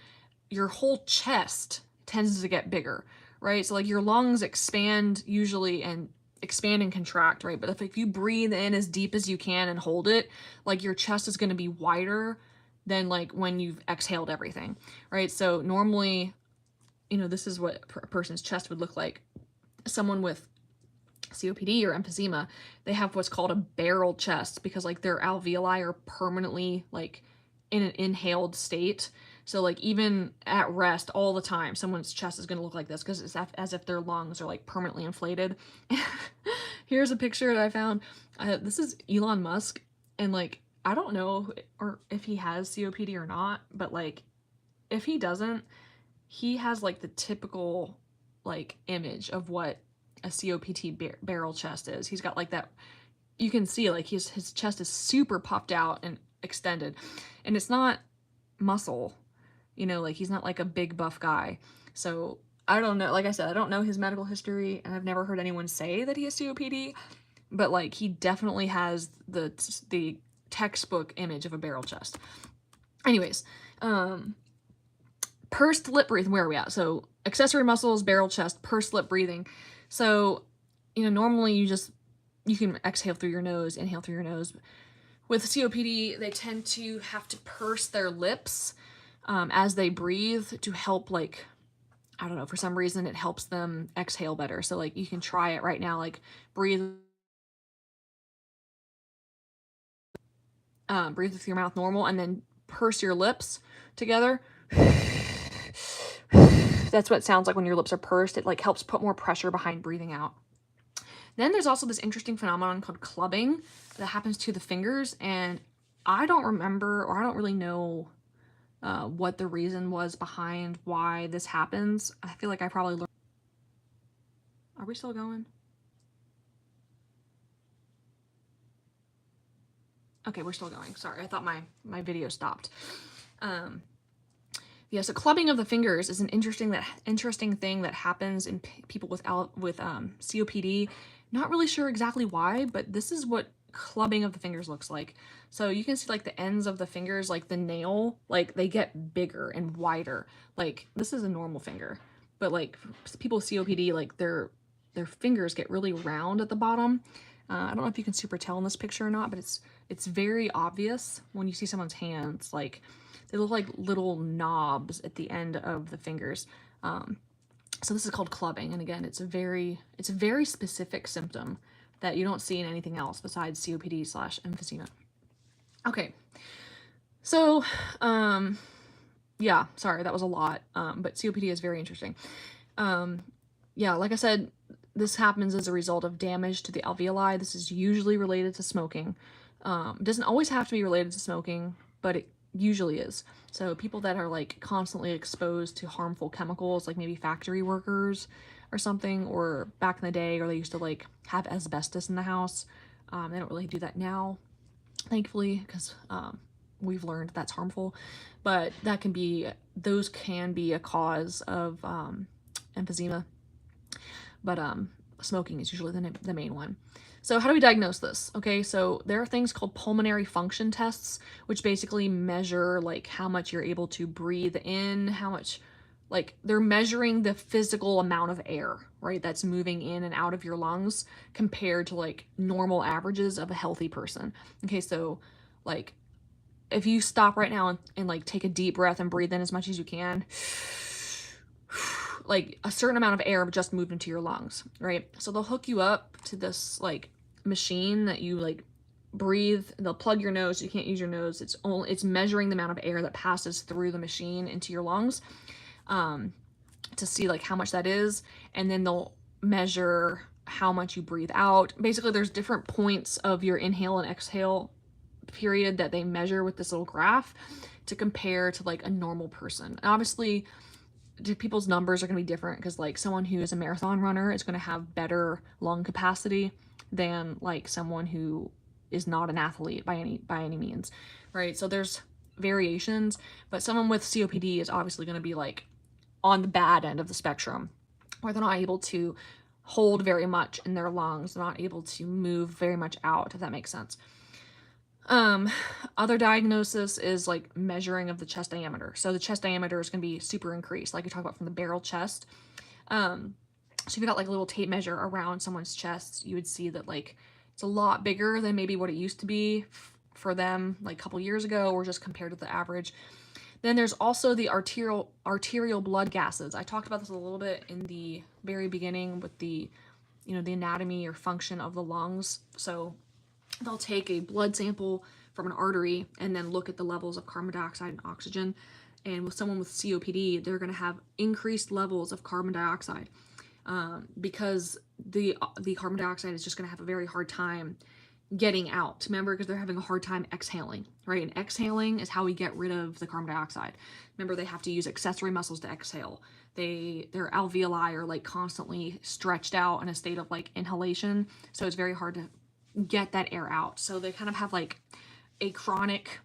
Your whole chest tends to get bigger, right? So like your lungs expand usually and expand and contract, right? But if you breathe in as deep as you can and hold it, like your chest is going to be wider than like when you've exhaled everything, right? So normally, this is what a person's chest would look like. Someone with COPD or emphysema, they have what's called a barrel chest because like their alveoli are permanently like in an inhaled state. So like even at rest all the time, someone's chest is going to look like this because it's as if their lungs are like permanently inflated. Here's a picture that I found. This is Elon Musk, and like I don't know or if he has COPD or not, but like if he doesn't, he has like the typical like image of what a COPD barrel chest is. He's got like that, you can see like his chest is super puffed out and extended, and it's not muscle, like he's not like a big buff guy. So I don't know, like I said, I don't know his medical history, and I've never heard anyone say that he has COPD, but like he definitely has the textbook image of a barrel chest. Anyways, pursed lip breathing, where are we at? So accessory muscles, barrel chest, pursed lip breathing. So, normally you can exhale through your nose, inhale through your nose. With COPD, they tend to have to purse their lips as they breathe to help, like, I don't know, for some reason it helps them exhale better. So like you can try it right now, like breathe with your mouth normal and then purse your lips together. That's what it sounds like when your lips are pursed. It like helps put more pressure behind breathing out. Then there's also this interesting phenomenon called clubbing that happens to the fingers, and I don't remember, or I don't really know what the reason was behind why this happens. I feel like I probably learned. Are we still going? Okay, we're still going. Sorry, I thought my video stopped. Yeah, so clubbing of the fingers is an interesting thing that happens in people with COPD. Not really sure exactly why, but this is what clubbing of the fingers looks like. So you can see like the ends of the fingers, like the nail, like they get bigger and wider. Like this is a normal finger, but like people with COPD, like their fingers get really round at the bottom. I don't know if you can super tell in this picture or not, but it's very obvious when you see someone's hands. Like they look like little knobs at the end of the fingers. So this is called clubbing, and again, it's a very specific symptom that you don't see in anything else besides COPD/emphysema. Okay, so yeah, sorry, that was a lot, but COPD is very interesting. Yeah, like I said, this happens as a result of damage to the alveoli. This is usually related to smoking. It doesn't always have to be related to smoking, but it usually is. So people that are like constantly exposed to harmful chemicals, like maybe factory workers or something, or back in the day, or they used to like have asbestos in the house. They don't really do that now, thankfully, because we've learned that's harmful. But those can be a cause of emphysema. But smoking is usually the main one. So how do we diagnose this? Okay, so there are things called pulmonary function tests, which basically measure like how much you're able to breathe in, how much, like they're measuring the physical amount of air, right, that's moving in and out of your lungs compared to like normal averages of a healthy person. Okay, so like if you stop right now and like take a deep breath and breathe in as much as you can, like a certain amount of air just moved into your lungs, right? So they'll hook you up to this like machine that you like breathe. They'll plug your nose. You can't use your nose. It's measuring the amount of air that passes through the machine into your lungs, to see like how much that is, and then they'll measure how much you breathe out. Basically, there's different points of your inhale and exhale period that they measure with this little graph to compare to like a normal person. And obviously, people's numbers are going to be different because like someone who is a marathon runner is going to have better lung capacity than like someone who is not an athlete by any means, right? So there's variations, but someone with COPD is obviously going to be like on the bad end of the spectrum, where they're not able to hold very much in their lungs, not able to move very much out, if that makes sense. Other diagnosis is like measuring of the chest diameter. So the chest diameter is going to be super increased, like you talk about from the barrel chest. So if you got like a little tape measure around someone's chest, you would see that like it's a lot bigger than maybe what it used to be for them like a couple years ago, or just compared to the average. Then there's also the arterial blood gases. I talked about this a little bit in the very beginning with the the anatomy or function of the lungs. So they'll take a blood sample from an artery and then look at the levels of carbon dioxide and oxygen. And with someone with COPD, they're going to have increased levels of carbon dioxide, because the carbon dioxide is just going to have a very hard time getting out. Remember, because they're having a hard time exhaling, right? And exhaling is how we get rid of the carbon dioxide. Remember, they have to use accessory muscles to exhale. Their alveoli are like constantly stretched out in a state of like inhalation, so it's very hard to get that air out. So they kind of have like a chronic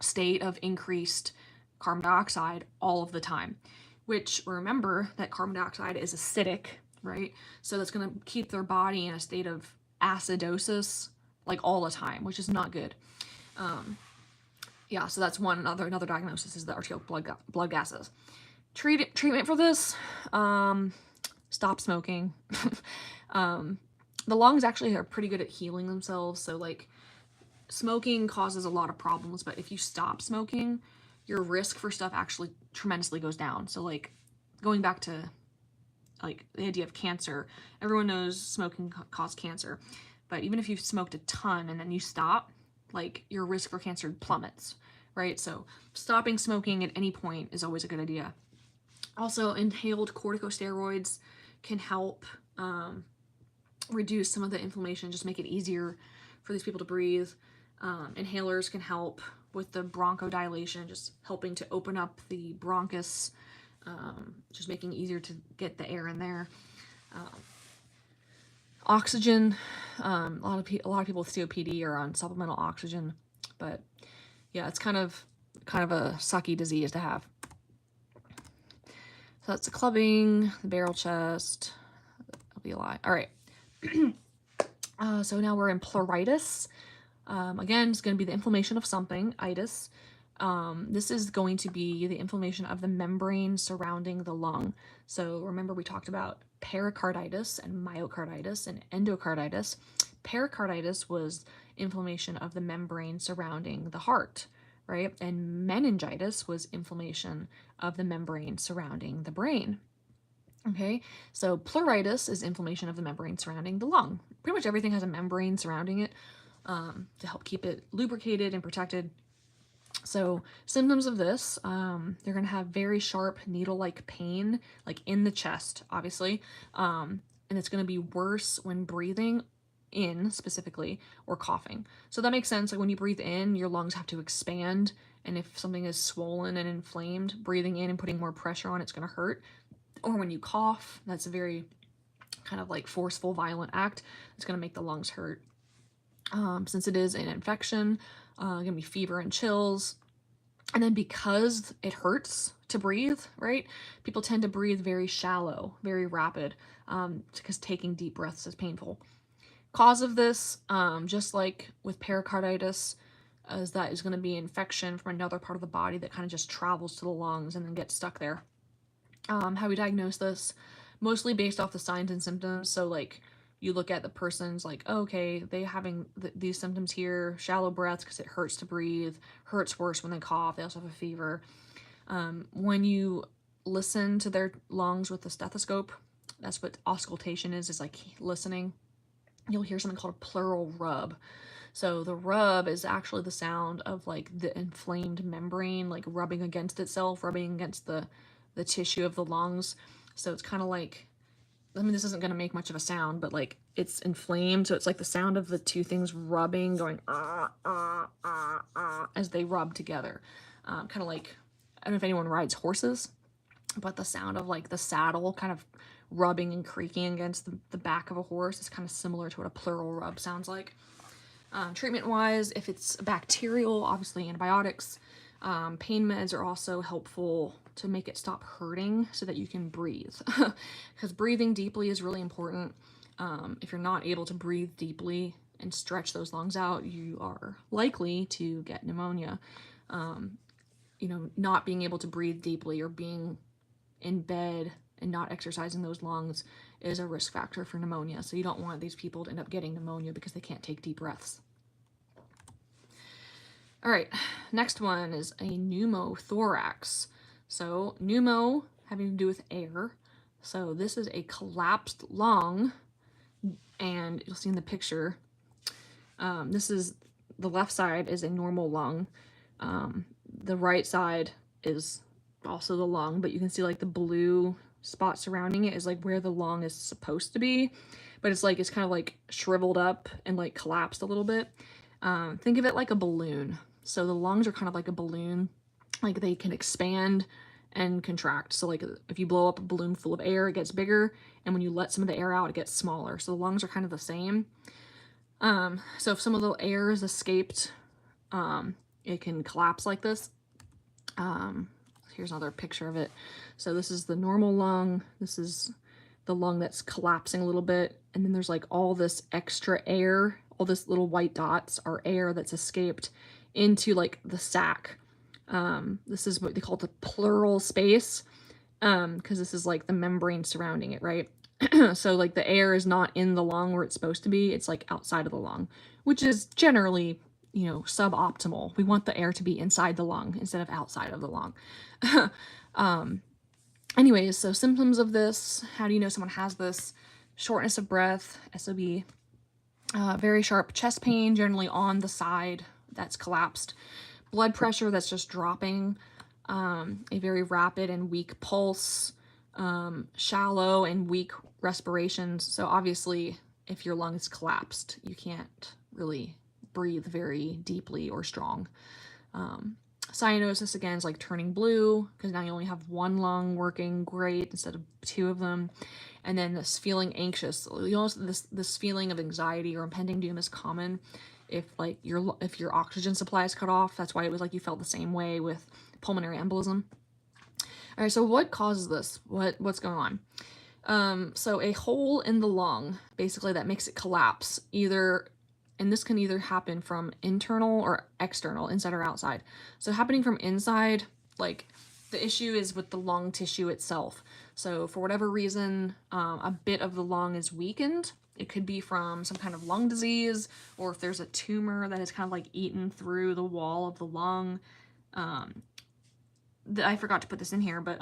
state of increased carbon dioxide all of the time, which, remember that carbon dioxide is acidic, right? So that's going to keep their body in a state of acidosis like all the time, which is not good. Yeah, so that's another diagnosis is the arterial blood gases. Treatment for this, stop smoking. The lungs actually are pretty good at healing themselves, so like smoking causes a lot of problems, but if you stop smoking, your risk for stuff actually tremendously goes down. So like going back to like the idea of cancer, everyone knows smoking causes cancer, but even if you've smoked a ton and then you stop, like your risk for cancer plummets, right? So stopping smoking at any point is always a good idea. Also, inhaled corticosteroids can help reduce some of the inflammation, just make it easier for these people to breathe. Inhalers can help with the bronchodilation, just helping to open up the bronchus, just making it easier to get the air in there. Oxygen, a lot of people with COPD are on supplemental oxygen, but yeah, it's kind of a sucky disease to have. So that's the clubbing, the barrel chest, alveoli. All right. So now we're in pleuritis. Again, it's going to be the inflammation of something, itis. This is going to be the inflammation of the membrane surrounding the lung. So remember we talked about pericarditis and myocarditis and endocarditis. Pericarditis was inflammation of the membrane surrounding the heart, right? And meningitis was inflammation of the membrane surrounding the brain. Okay, so pleuritis is inflammation of the membrane surrounding the lung. Pretty much everything has a membrane surrounding it to help keep it lubricated and protected. So symptoms of this, they're going to have very sharp needle-like pain, like in the chest, obviously, and it's going to be worse when breathing in specifically or coughing. So that makes sense. Like when you breathe in, your lungs have to expand, and if something is swollen and inflamed, breathing in and putting more pressure on it's going to hurt. Or when you cough, that's a very kind of like forceful, violent act. It's going to make the lungs hurt. Since it is an infection, going to be fever and chills. And then because it hurts to breathe, right? People tend to breathe very shallow, very rapid, because taking deep breaths is painful. Cause of this, just like with pericarditis, is that is going to be infection from another part of the body that kind of just travels to the lungs and then gets stuck there. How we diagnose this, mostly based off the signs and symptoms. So like you look at the person's like, oh, okay, they having these symptoms here, shallow breaths because it hurts to breathe, hurts worse when they cough, they also have a fever. When you listen to their lungs with the stethoscope, that's what auscultation is like listening. You'll hear something called a pleural rub. So the rub is actually the sound of like the inflamed membrane, like rubbing against itself, rubbing against the tissue of the lungs. So it's kind of like, I mean, this isn't going to make much of a sound, but like it's inflamed. So it's like the sound of the two things rubbing, going as they rub together. Kind of like, I don't know if anyone rides horses, but the sound of like the saddle kind of rubbing and creaking against the back of a horse is kind of similar to what a pleural rub sounds like. Treatment wise, if it's bacterial, obviously antibiotics. Pain meds are also helpful to make it stop hurting so that you can breathe, because breathing deeply is really important. If you're not able to breathe deeply and stretch those lungs out, you are likely to get pneumonia. Not being able to breathe deeply or being in bed and not exercising those lungs is a risk factor for pneumonia. So you don't want these people to end up getting pneumonia because they can't take deep breaths. All right, next one is a pneumothorax. So pneumo having to do with air. So this is a collapsed lung, and you'll see in the picture, this is the left side is a normal lung. The right side is also the lung, but you can see like the blue spot surrounding it is like where the lung is supposed to be, but it's kind of like shriveled up and like collapsed a little bit. Think of it like a balloon. So the lungs are kind of like a balloon, like they can expand and contract. So like if you blow up a balloon full of air, it gets bigger, and when you let some of the air out, it gets smaller. So the lungs are kind of the same. So if some of the air is escaped, it can collapse like this. Here's another picture of it. So this is the normal lung. This is the lung that's collapsing a little bit, and then there's like all this extra air, all this little white dots are air that's escaped into like the sac. This is what they call the pleural space, because this is like the membrane surrounding it, right? So like the air is not in the lung where it's supposed to be, it's like outside of the lung, which is generally, you know, suboptimal. We want the air to be inside the lung instead of outside of the lung. Anyways, so symptoms of this, how do you know someone has this? Shortness of breath, SOB, very sharp chest pain, generally on the side that's collapsed, blood pressure that's just dropping, a very rapid and weak pulse, shallow and weak respirations. So obviously, if your lung is collapsed, you can't really breathe very deeply or strong. Cyanosis, again, is like turning blue, because now you only have one lung working great instead of two of them. And then this feeling anxious, you know, this feeling of anxiety or impending doom is common if like your oxygen supply is cut off. That's why it was like you felt the same way with pulmonary embolism. All right, so what causes this? What's going on? So a hole in the lung, basically, that makes it collapse, and this can either happen from internal or external, inside or outside. So happening from inside, like the issue is with the lung tissue itself. So for whatever reason, a bit of the lung is weakened. It could be from some kind of lung disease, or if there's a tumor that has kind of like eaten through the wall of the lung. I forgot to put this in here, but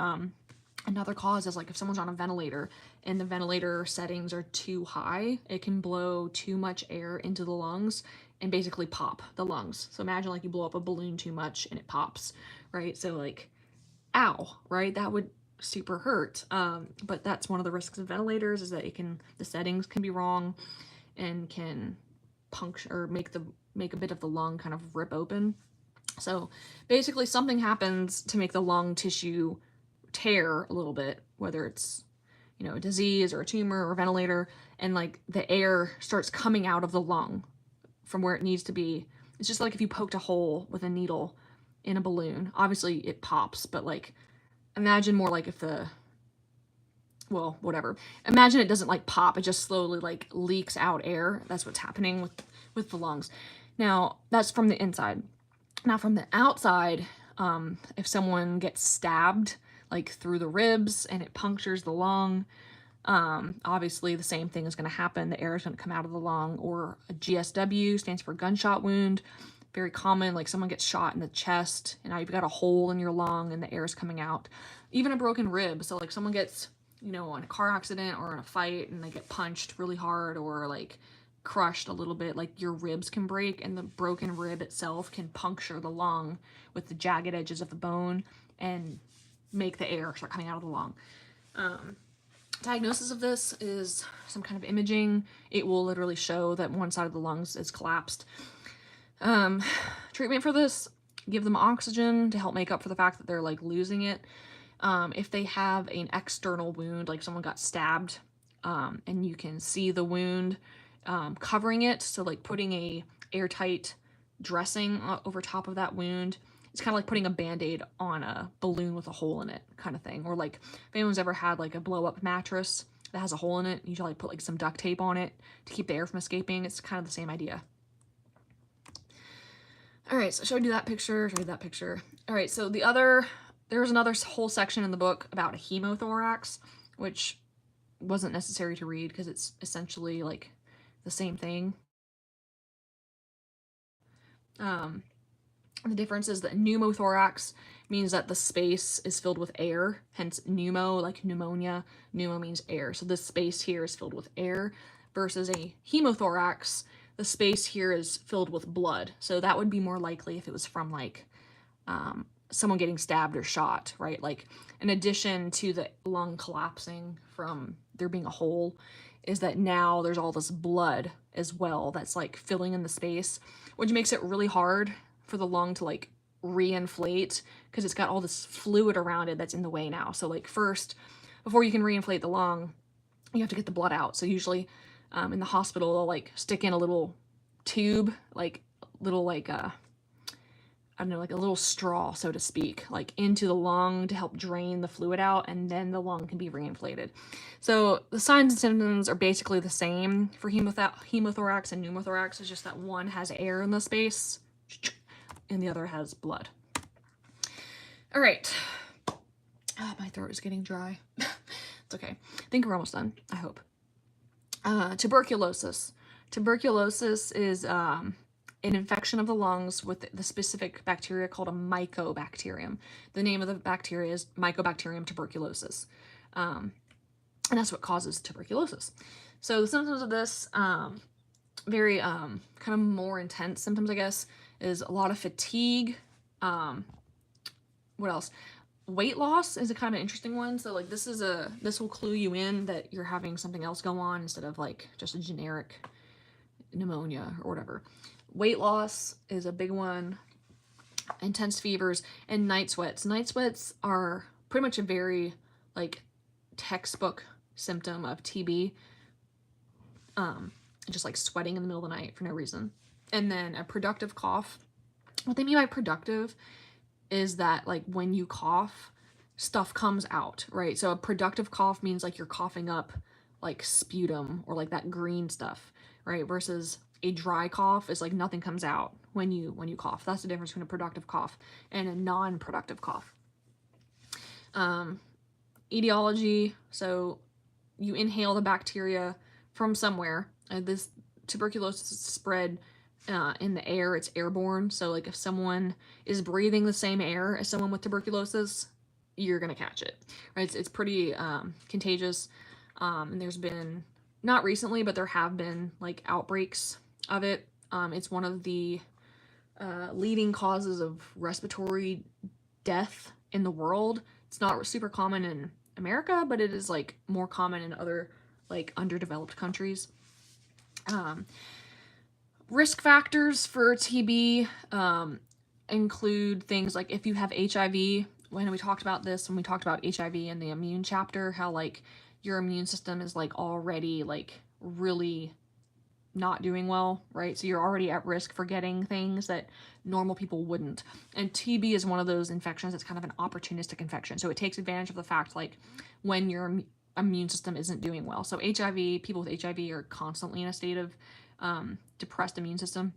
another cause is like if someone's on a ventilator and the ventilator settings are too high, it can blow too much air into the lungs and basically pop the lungs. So imagine like you blow up a balloon too much and it pops, right? So like, ow, right? That would super hurt. But that's one of the risks of ventilators, is that the settings can be wrong and can puncture or make a bit of the lung kind of rip open. So basically something happens to make the lung tissue tear a little bit, whether it's, you know, a disease or a tumor or a ventilator, and like the air starts coming out of the lung from where it needs to be. It's just like if you poked a hole with a needle in a balloon. Obviously it pops, but like imagine more like if well, whatever. Imagine it doesn't like pop, it just slowly like leaks out air. That's what's happening with the lungs. Now, that's from the inside. Now from the outside, if someone gets stabbed like through the ribs and it punctures the lung, obviously the same thing is going to happen. The air is going to come out of the lung. Or a GSW stands for gunshot wound. Very common, like someone gets shot in the chest and now you've got a hole in your lung and the air is coming out. Even a broken rib. So like someone gets, you know, in a car accident or in a fight and they get punched really hard or like crushed a little bit, like your ribs can break, and the broken rib itself can puncture the lung with the jagged edges of the bone and make the air start coming out of the lung. Diagnosis of this is some kind of imaging. It will literally show that one side of the lungs is collapsed. Treatment for this, give them oxygen to help make up for the fact that they're like losing it. If they have an external wound, like someone got stabbed, and you can see the wound, covering it, so like putting a airtight dressing over top of that wound. It's kind of like putting a band-aid on a balloon with a hole in it, kind of thing. Or like if anyone's ever had like a blow-up mattress that has a hole in it, you usually put like some duct tape on it to keep the air from escaping. It's kind of the same idea. All right, so showed you that picture, showed you that picture. All right, so there's another whole section in the book about a hemothorax, which wasn't necessary to read because it's essentially like the same thing. The difference is that pneumothorax means that the space is filled with air, hence pneumo, like pneumonia. Pneumo means air, so this space here is filled with air, versus a hemothorax, the space here is filled with blood. So that would be more likely if it was from like someone getting stabbed or shot, right? Like in addition to the lung collapsing from there being a hole, is that now there's all this blood as well that's like filling in the space, which makes it really hard for the lung to like reinflate because it's got all this fluid around it that's in the way now. So like first, before you can reinflate the lung, you have to get the blood out. So usually in the hospital, they'll like stick in a little tube, like little like I don't know, like a little straw, so to speak, like into the lung to help drain the fluid out, and then the lung can be reinflated. So the signs and symptoms are basically the same for hemothorax and pneumothorax. It's just that one has air in the space and the other has blood. All right. Oh, my throat is getting dry. It's okay. I think we're almost done, I hope. Tuberculosis. Tuberculosis is an infection of the lungs with the specific bacteria called a mycobacterium. The name of the bacteria is Mycobacterium tuberculosis. And that's what causes tuberculosis. So the symptoms of this, very kind of more intense symptoms, I guess, is a lot of fatigue. What else? Weight loss is a kind of interesting one. So like this will clue you in that you're having something else go on instead of like just a generic pneumonia or whatever. Weight loss is a big one. Intense fevers and night sweats. Night sweats are pretty much a very like textbook symptom of TB. Just like sweating in the middle of the night for no reason. And then a productive cough. What they mean by productive is that like when you cough, stuff comes out, right? So a productive cough means like you're coughing up like sputum or like that green stuff, right? Versus a dry cough is like nothing comes out when you cough. That's the difference between a productive cough and a non-productive cough. Etiology, so you inhale the bacteria from somewhere. This tuberculosis is spread in the air. It's airborne. So like if someone is breathing the same air as someone with tuberculosis, you're going to catch it, right? It's pretty contagious. And there's been, not recently, but there have been like outbreaks of it. It's one of the leading causes of respiratory death in the world. It's not super common in America, but it is like more common in other like underdeveloped countries. Risk factors for TB include things like if you have HIV. When we talked about this, when we talked about HIV in the immune chapter, how like your immune system is like already like really not doing well, right? So you're already at risk for getting things that normal people wouldn't. And TB is one of those infections that's kind of an opportunistic infection. So it takes advantage of the fact like when your immune system isn't doing well. So HIV, people with HIV are constantly in a state of depressed immune system.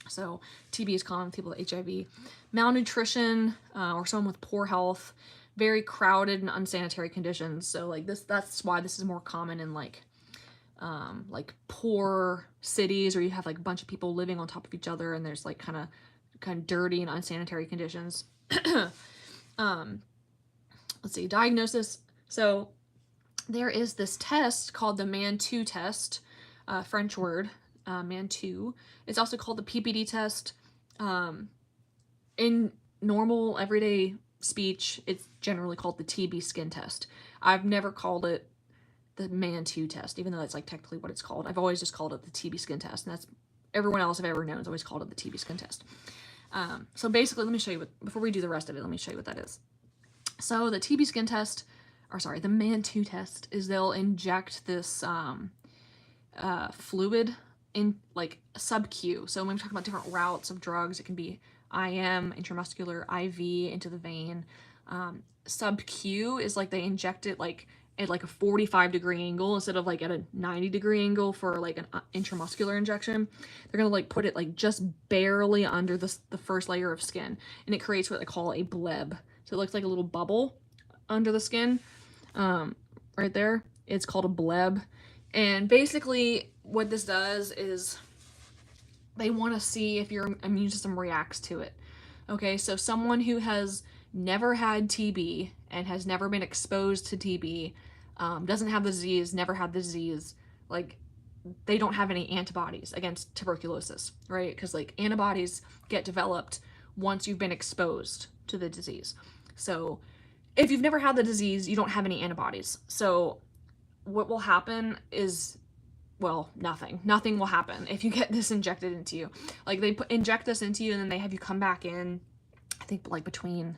So TB is common with people with HIV. Malnutrition or someone with poor health, very crowded and unsanitary conditions. So like that's why this is more common in like poor cities where you have like a bunch of people living on top of each other and there's like kind of dirty and unsanitary conditions. Let's see, diagnosis. So there is this test called the MAN2 test, French word, MAN2. It's also called the PPD test. In normal everyday speech, it's generally called the TB skin test. I've never called it the MAN2 test, even though that's like technically what it's called. I've always just called it the TB skin test, and that's everyone else I've ever known has always called it the TB skin test. So basically, let me show you before we do the rest of it, let me show you what that is. So the TB skin test, or sorry, the MAN2 test is they'll inject this fluid in like sub-Q. So when we talk about different routes of drugs, it can be IM, intramuscular, IV, into the vein. Sub-Q is like they inject it like at like a 45-degree angle instead of like at a 90-degree angle for like an intramuscular injection. They're gonna like put it like just barely under the first layer of skin, and it creates what they call a bleb. So it looks like a little bubble under the skin, right there. It's called a bleb. And basically what this does is they want to see if your immune system reacts to it. Okay, so someone who has never had TB and has never been exposed to TB, doesn't have the disease, never had the disease, like they don't have any antibodies against tuberculosis, right? Because like antibodies get developed once you've been exposed to the disease. So if you've never had the disease, you don't have any antibodies. So what will happen is, well, nothing. Nothing will happen if you get this injected into you. Like they inject this into you and then they have you come back in, I think like between,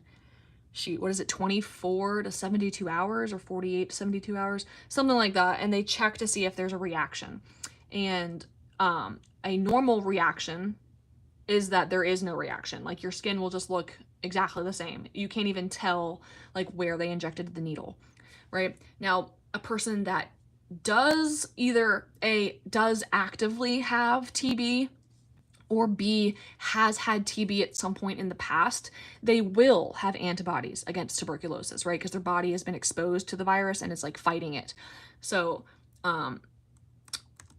what is it, 24 to 72 hours or 48 to 72 hours, something like that. And they check to see if there's a reaction. And a normal reaction is that there is no reaction. Like your skin will just look exactly the same. You can't even tell like where they injected the needle, right? Now, a person that does either A, does actively have TB, or B, has had TB at some point in the past, they will have antibodies against tuberculosis, right? Because their body has been exposed to the virus and it's like fighting it. So,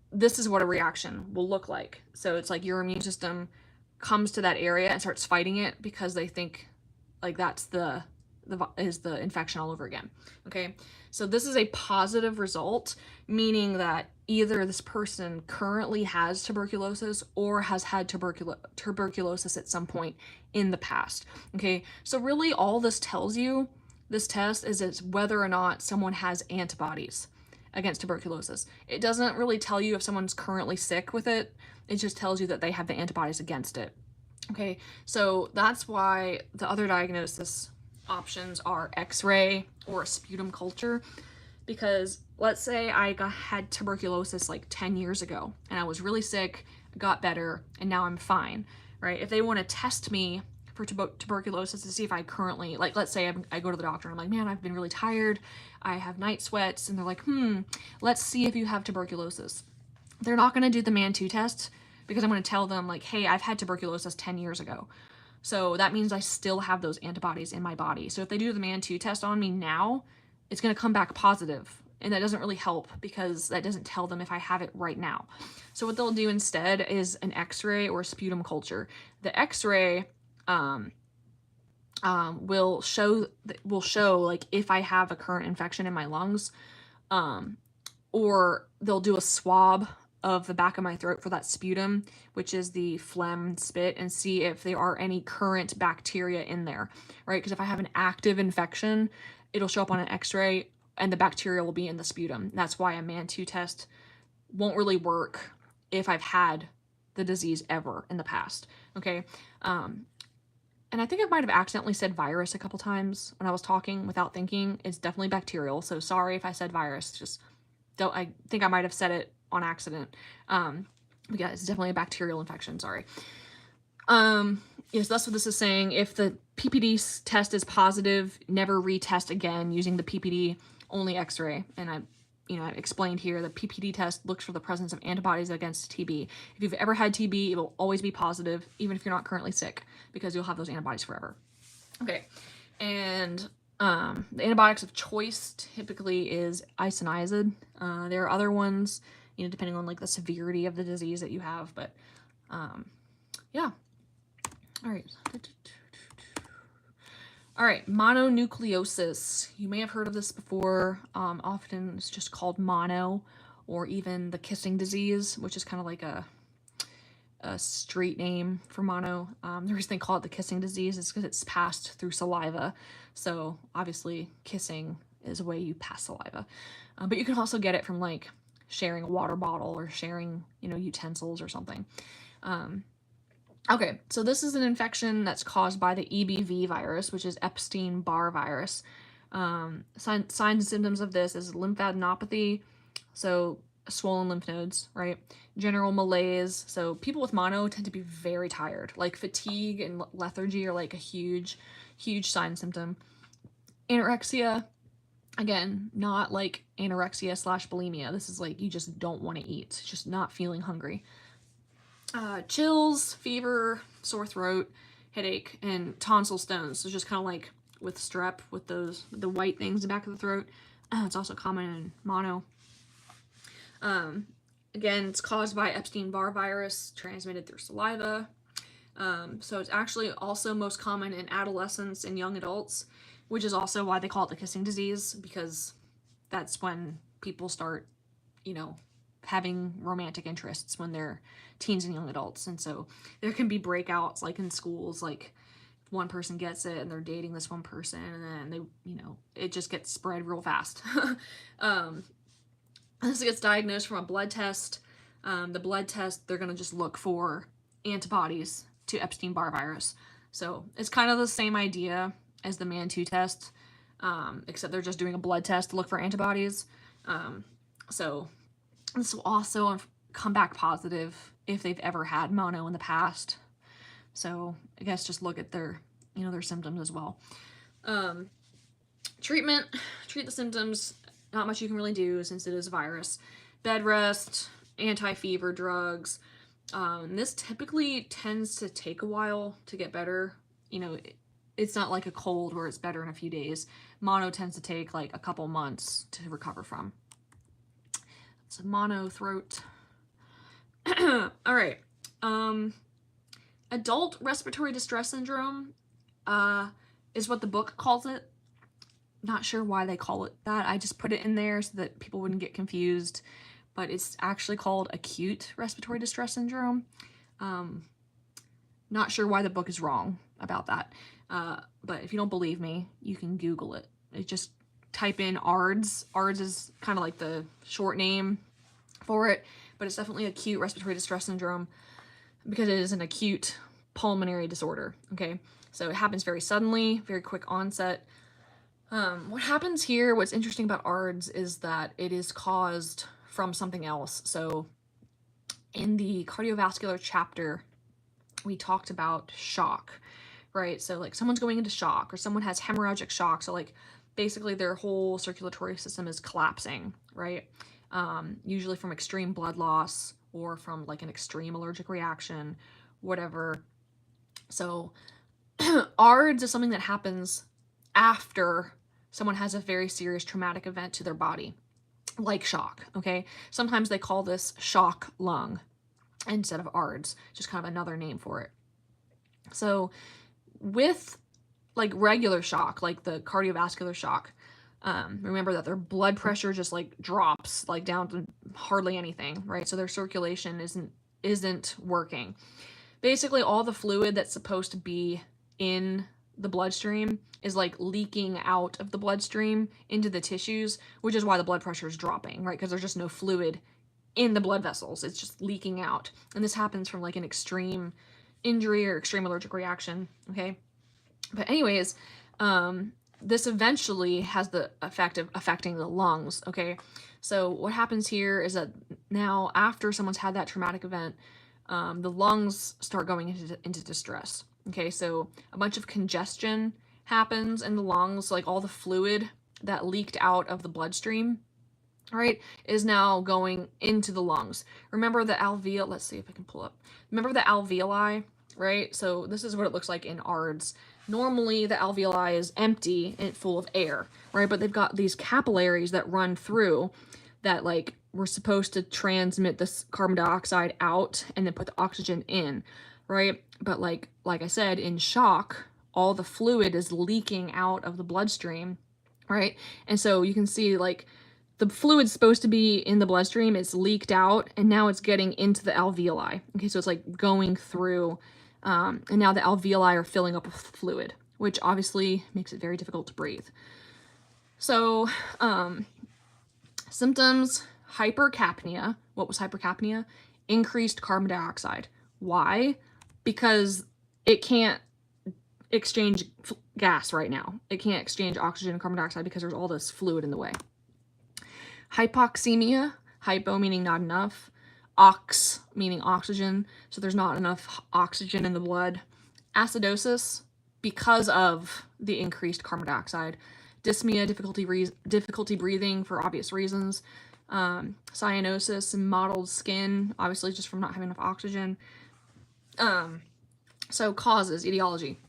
this is what a reaction will look like. So it's like your immune system comes to that area and starts fighting it because they think like that's the infection all over again. Okay, so this is a positive result, meaning that either this person currently has tuberculosis or has had tuberculosis at some point in the past. Okay, so really all this tells you, this test, is it's whether or not someone has antibodies against tuberculosis. It doesn't really tell you if someone's currently sick with it. It just tells you that they have the antibodies against it. Okay, so that's why the other diagnosis options are X-ray or a sputum culture, because let's say I had tuberculosis like 10 years ago and I was really sick, got better, and now I'm fine, right? If they want to test me for tuberculosis to see if I currently, like let's say I go to the doctor and I'm like, man, I've been really tired, I have night sweats, and they're like, let's see if you have tuberculosis. They're not going to do the MAN2 test because I'm going to tell them like, hey, I've had tuberculosis 10 years ago. So that means I still have those antibodies in my body. So if they do the MAN2 test on me now, it's going to come back positive. And that doesn't really help because that doesn't tell them if I have it right now. So what they'll do instead is an X-ray or a sputum culture. The X-ray will show like if I have a current infection in my lungs, or they'll do a swab of the back of my throat for that sputum, which is the phlegm spit, and see if there are any current bacteria in there, right? Because if I have an active infection, it'll show up on an X-ray and the bacteria will be in the sputum. That's why a MAN2 test won't really work if I've had the disease ever in the past, okay? And I think I might have accidentally said virus a couple times when I was talking without thinking. It's definitely bacterial, so sorry if I said virus. Just don't, I think I might have said it on accident. But yeah, it's definitely a bacterial infection, sorry. Yes, that's what this is saying. If the PPD test is positive, never retest again using the PPD only X-ray. And I explained here the PPD test looks for the presence of antibodies against TB. If you've ever had TB, it will always be positive, even if you're not currently sick, because you'll have those antibodies forever. Okay, and the antibiotics of choice typically is isoniazid. There are other ones, depending on like the severity of the disease that you have, but yeah. All right. All right, mononucleosis. You may have heard of this before. Often it's just called mono, or even the kissing disease, which is kind of like a street name for mono. The reason they call it the kissing disease is because it's passed through saliva. So obviously kissing is a way you pass saliva. But you can also get it from like sharing a water bottle or sharing, utensils or something. Okay, so this is an infection that's caused by the EBV virus, which is Epstein-Barr virus. Signs and symptoms of this is lymphadenopathy, so swollen lymph nodes, right? General malaise. So people with mono tend to be very tired. Like fatigue and lethargy are like a huge, huge sign symptom. Anorexia, again, not like anorexia / bulimia. This is like you just don't want to eat, just not feeling hungry. Chills, fever, sore throat, headache, and tonsil stones. So just kind of like with strep, with the white things in the back of the throat. It's also common in mono. Again, it's caused by Epstein-Barr virus, transmitted through saliva. So it's actually also most common in adolescents and young adults, which is also why they call it the kissing disease, because that's when people start, having romantic interests when they're teens and young adults. And so there can be breakouts like in schools, like one person gets it and they're dating this one person, and then they, it just gets spread real fast. This gets diagnosed from a blood test. The blood test, they're going to just look for antibodies to Epstein-Barr virus. So it's kind of the same idea as the MAN2 test, except they're just doing a blood test to look for antibodies. So this will also come back positive if they've ever had mono in the past. So I guess just look at their, their symptoms as well. Treatment, treat the symptoms. Not much you can really do since it is a virus. Bed rest, anti-fever drugs. This typically tends to take a while to get better. It's not like a cold where it's better in a few days. Mono tends to take like a couple months to recover from. It's a mono throat. All right. Adult respiratory distress syndrome is what the book calls it. Not sure why they call it that. I just put it in there so that people wouldn't get confused. But it's actually called acute respiratory distress syndrome. Not sure why the book is wrong about that. But if you don't believe me, you can Google it. Just type in ARDS. ARDS is kind of like the short name for it, but it's definitely acute respiratory distress syndrome because it is an acute pulmonary disorder, okay? So it happens very suddenly, very quick onset. What happens here, what's interesting about ARDS is that it is caused from something else. So in the cardiovascular chapter, we talked about shock, right? So like someone's going into shock or someone has hemorrhagic shock. So like basically their whole circulatory system is collapsing, right? Usually from extreme blood loss or from like an extreme allergic reaction, whatever. So ARDS is something that happens after someone has a very serious traumatic event to their body, like shock, okay? Sometimes they call this shock lung instead of ARDS, just kind of another name for it. So with like regular shock, like the cardiovascular shock, remember that their blood pressure just like drops like down to hardly anything, right? So their circulation isn't working. Basically all the fluid that's supposed to be in the bloodstream is like leaking out of the bloodstream into the tissues, which is why the blood pressure is dropping, right? Because there's just no fluid in the blood vessels. It's just leaking out. And this happens from like an extreme injury or extreme allergic reaction, okay? But anyways, this eventually has the effect of affecting the lungs, okay? So what happens here is that now after someone's had that traumatic event, the lungs start going into distress, okay? So a bunch of congestion happens in the lungs, like all the fluid that leaked out of the bloodstream, right, is now going into the lungs. Remember the alveoli, let's see if I can pull up. Remember the alveoli, right? So this is what it looks like in ARDS. Normally the alveoli is empty and full of air, right? But they've got these capillaries that run through that like we're supposed to transmit this carbon dioxide out and then put the oxygen in, right? But like I said, in shock, all the fluid is leaking out of the bloodstream, right? And so you can see like the fluid's supposed to be in the bloodstream, it's leaked out, and now it's getting into the alveoli. Okay, so it's like going through, and now the alveoli are filling up with fluid, which obviously makes it very difficult to breathe. So, symptoms, hypercapnia. What was hypercapnia? Increased carbon dioxide. Why? Because it can't exchange gas right now. It can't exchange oxygen and carbon dioxide because there's all this fluid in the way. Hypoxemia, hypo meaning not enough, ox meaning oxygen, so there's not enough oxygen in the blood. Acidosis, because of the increased carbon dioxide. Dyspnea, difficulty breathing for obvious reasons. Cyanosis, mottled skin, obviously just from not having enough oxygen. So causes, etiology.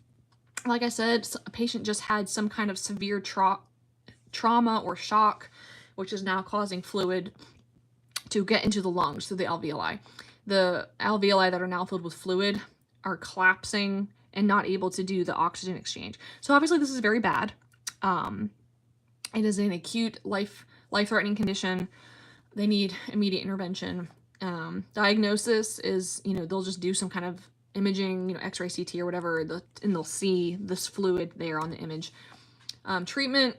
Like I said, a patient just had some kind of severe trauma or shock, which is now causing fluid to get into the lungs through the alveoli. The alveoli that are now filled with fluid are collapsing and not able to do the oxygen exchange. So obviously this is very bad. It is an acute life-threatening condition. They need immediate intervention. Diagnosis is, they'll just do some kind of imaging, X-ray, CT or whatever, and they'll see this fluid there on the image. Treatment,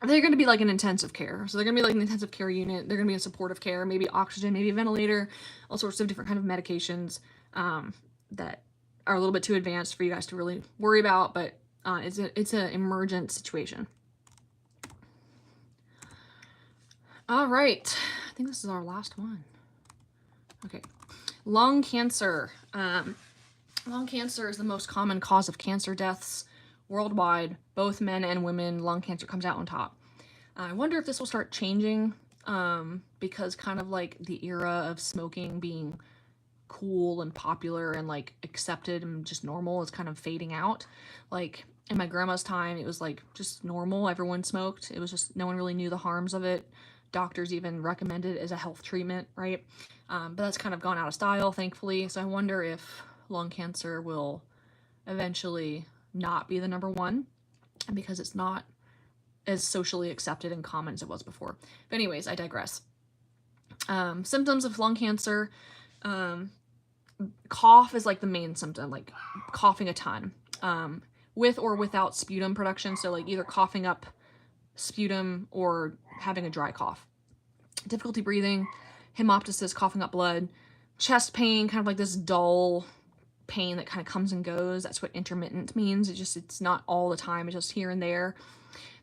they're going to be like an intensive care. So they're going to be like an intensive care unit. They're going to be in supportive care, maybe oxygen, maybe a ventilator, all sorts of different kind of medications that are a little bit too advanced for you guys to really worry about, but it's an emergent situation. All right. I think this is our last one. Okay. Lung cancer. Lung cancer is the most common cause of cancer deaths worldwide. Both men and women, lung cancer comes out on top. I wonder if this will start changing because kind of like the era of smoking being cool and popular and like accepted and just normal is kind of fading out. Like in my grandma's time, it was like just normal. Everyone smoked. It was just no one really knew the harms of it. Doctors even recommended it as a health treatment, right? But that's kind of gone out of style, thankfully. So I wonder if lung cancer will eventually not be the number one because it's not as socially accepted and common as it was before. But anyways, I digress. Symptoms of lung cancer. Cough is like the main symptom, like coughing a ton, with or without sputum production. So like either coughing up sputum or having a dry cough. Difficulty breathing, hemoptysis, coughing up blood, chest pain, kind of like this dull pain that kind of comes and goes. That's what intermittent means. It's not all the time. It's just here and there.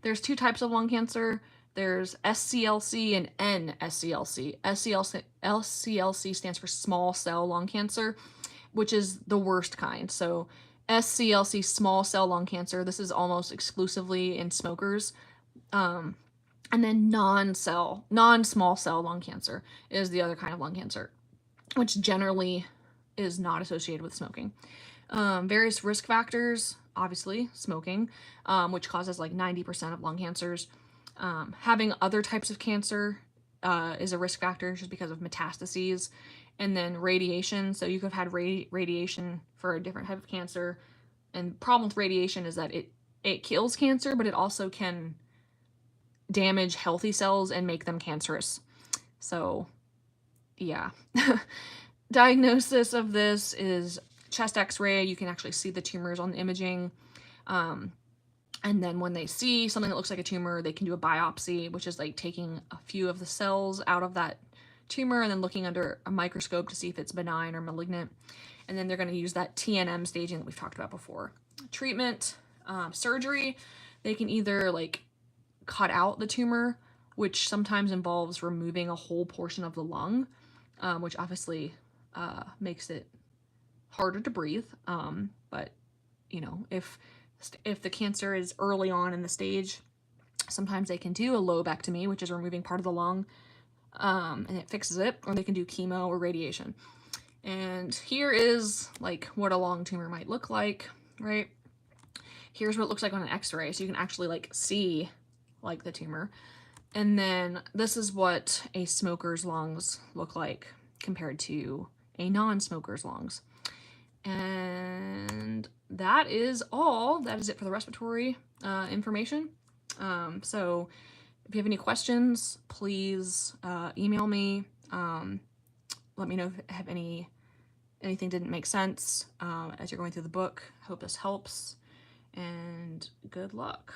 There's two types of lung cancer. There's SCLC and NSCLC. SCLC stands for small cell lung cancer, which is the worst kind. So SCLC, small cell lung cancer, this is almost exclusively in smokers. And then non-small cell lung cancer is the other kind of lung cancer, which generally is not associated with smoking. Various risk factors, obviously, smoking, which causes like 90% of lung cancers. Having other types of cancer is a risk factor just because of metastases. And then radiation. So you could have had radiation for a different type of cancer. And the problem with radiation is that it kills cancer, but it also can damage healthy cells and make them cancerous. So, yeah. Diagnosis of this is chest x-ray. You can actually see the tumors on the imaging. And then when they see something that looks like a tumor, they can do a biopsy, which is like taking a few of the cells out of that tumor and then looking under a microscope to see if it's benign or malignant. And then they're going to use that TNM staging that we've talked about before. Treatment, surgery, they can either like cut out the tumor, which sometimes involves removing a whole portion of the lung, which obviously makes it harder to breathe. But, you know, if the cancer is early on in the stage, sometimes they can do a lobectomy, which is removing part of the lung, and it fixes it, or they can do chemo or radiation. And here is like what a lung tumor might look like, right? Here's what it looks like on an x-ray, so you can actually like see like the tumor. And then this is what a smoker's lungs look like compared to a non-smoker's lungs. And that is all. That is it for the respiratory information. So if you have any questions, please email me. Let me know if I have anything didn't make sense as you're going through the book. Hope this helps, and good luck.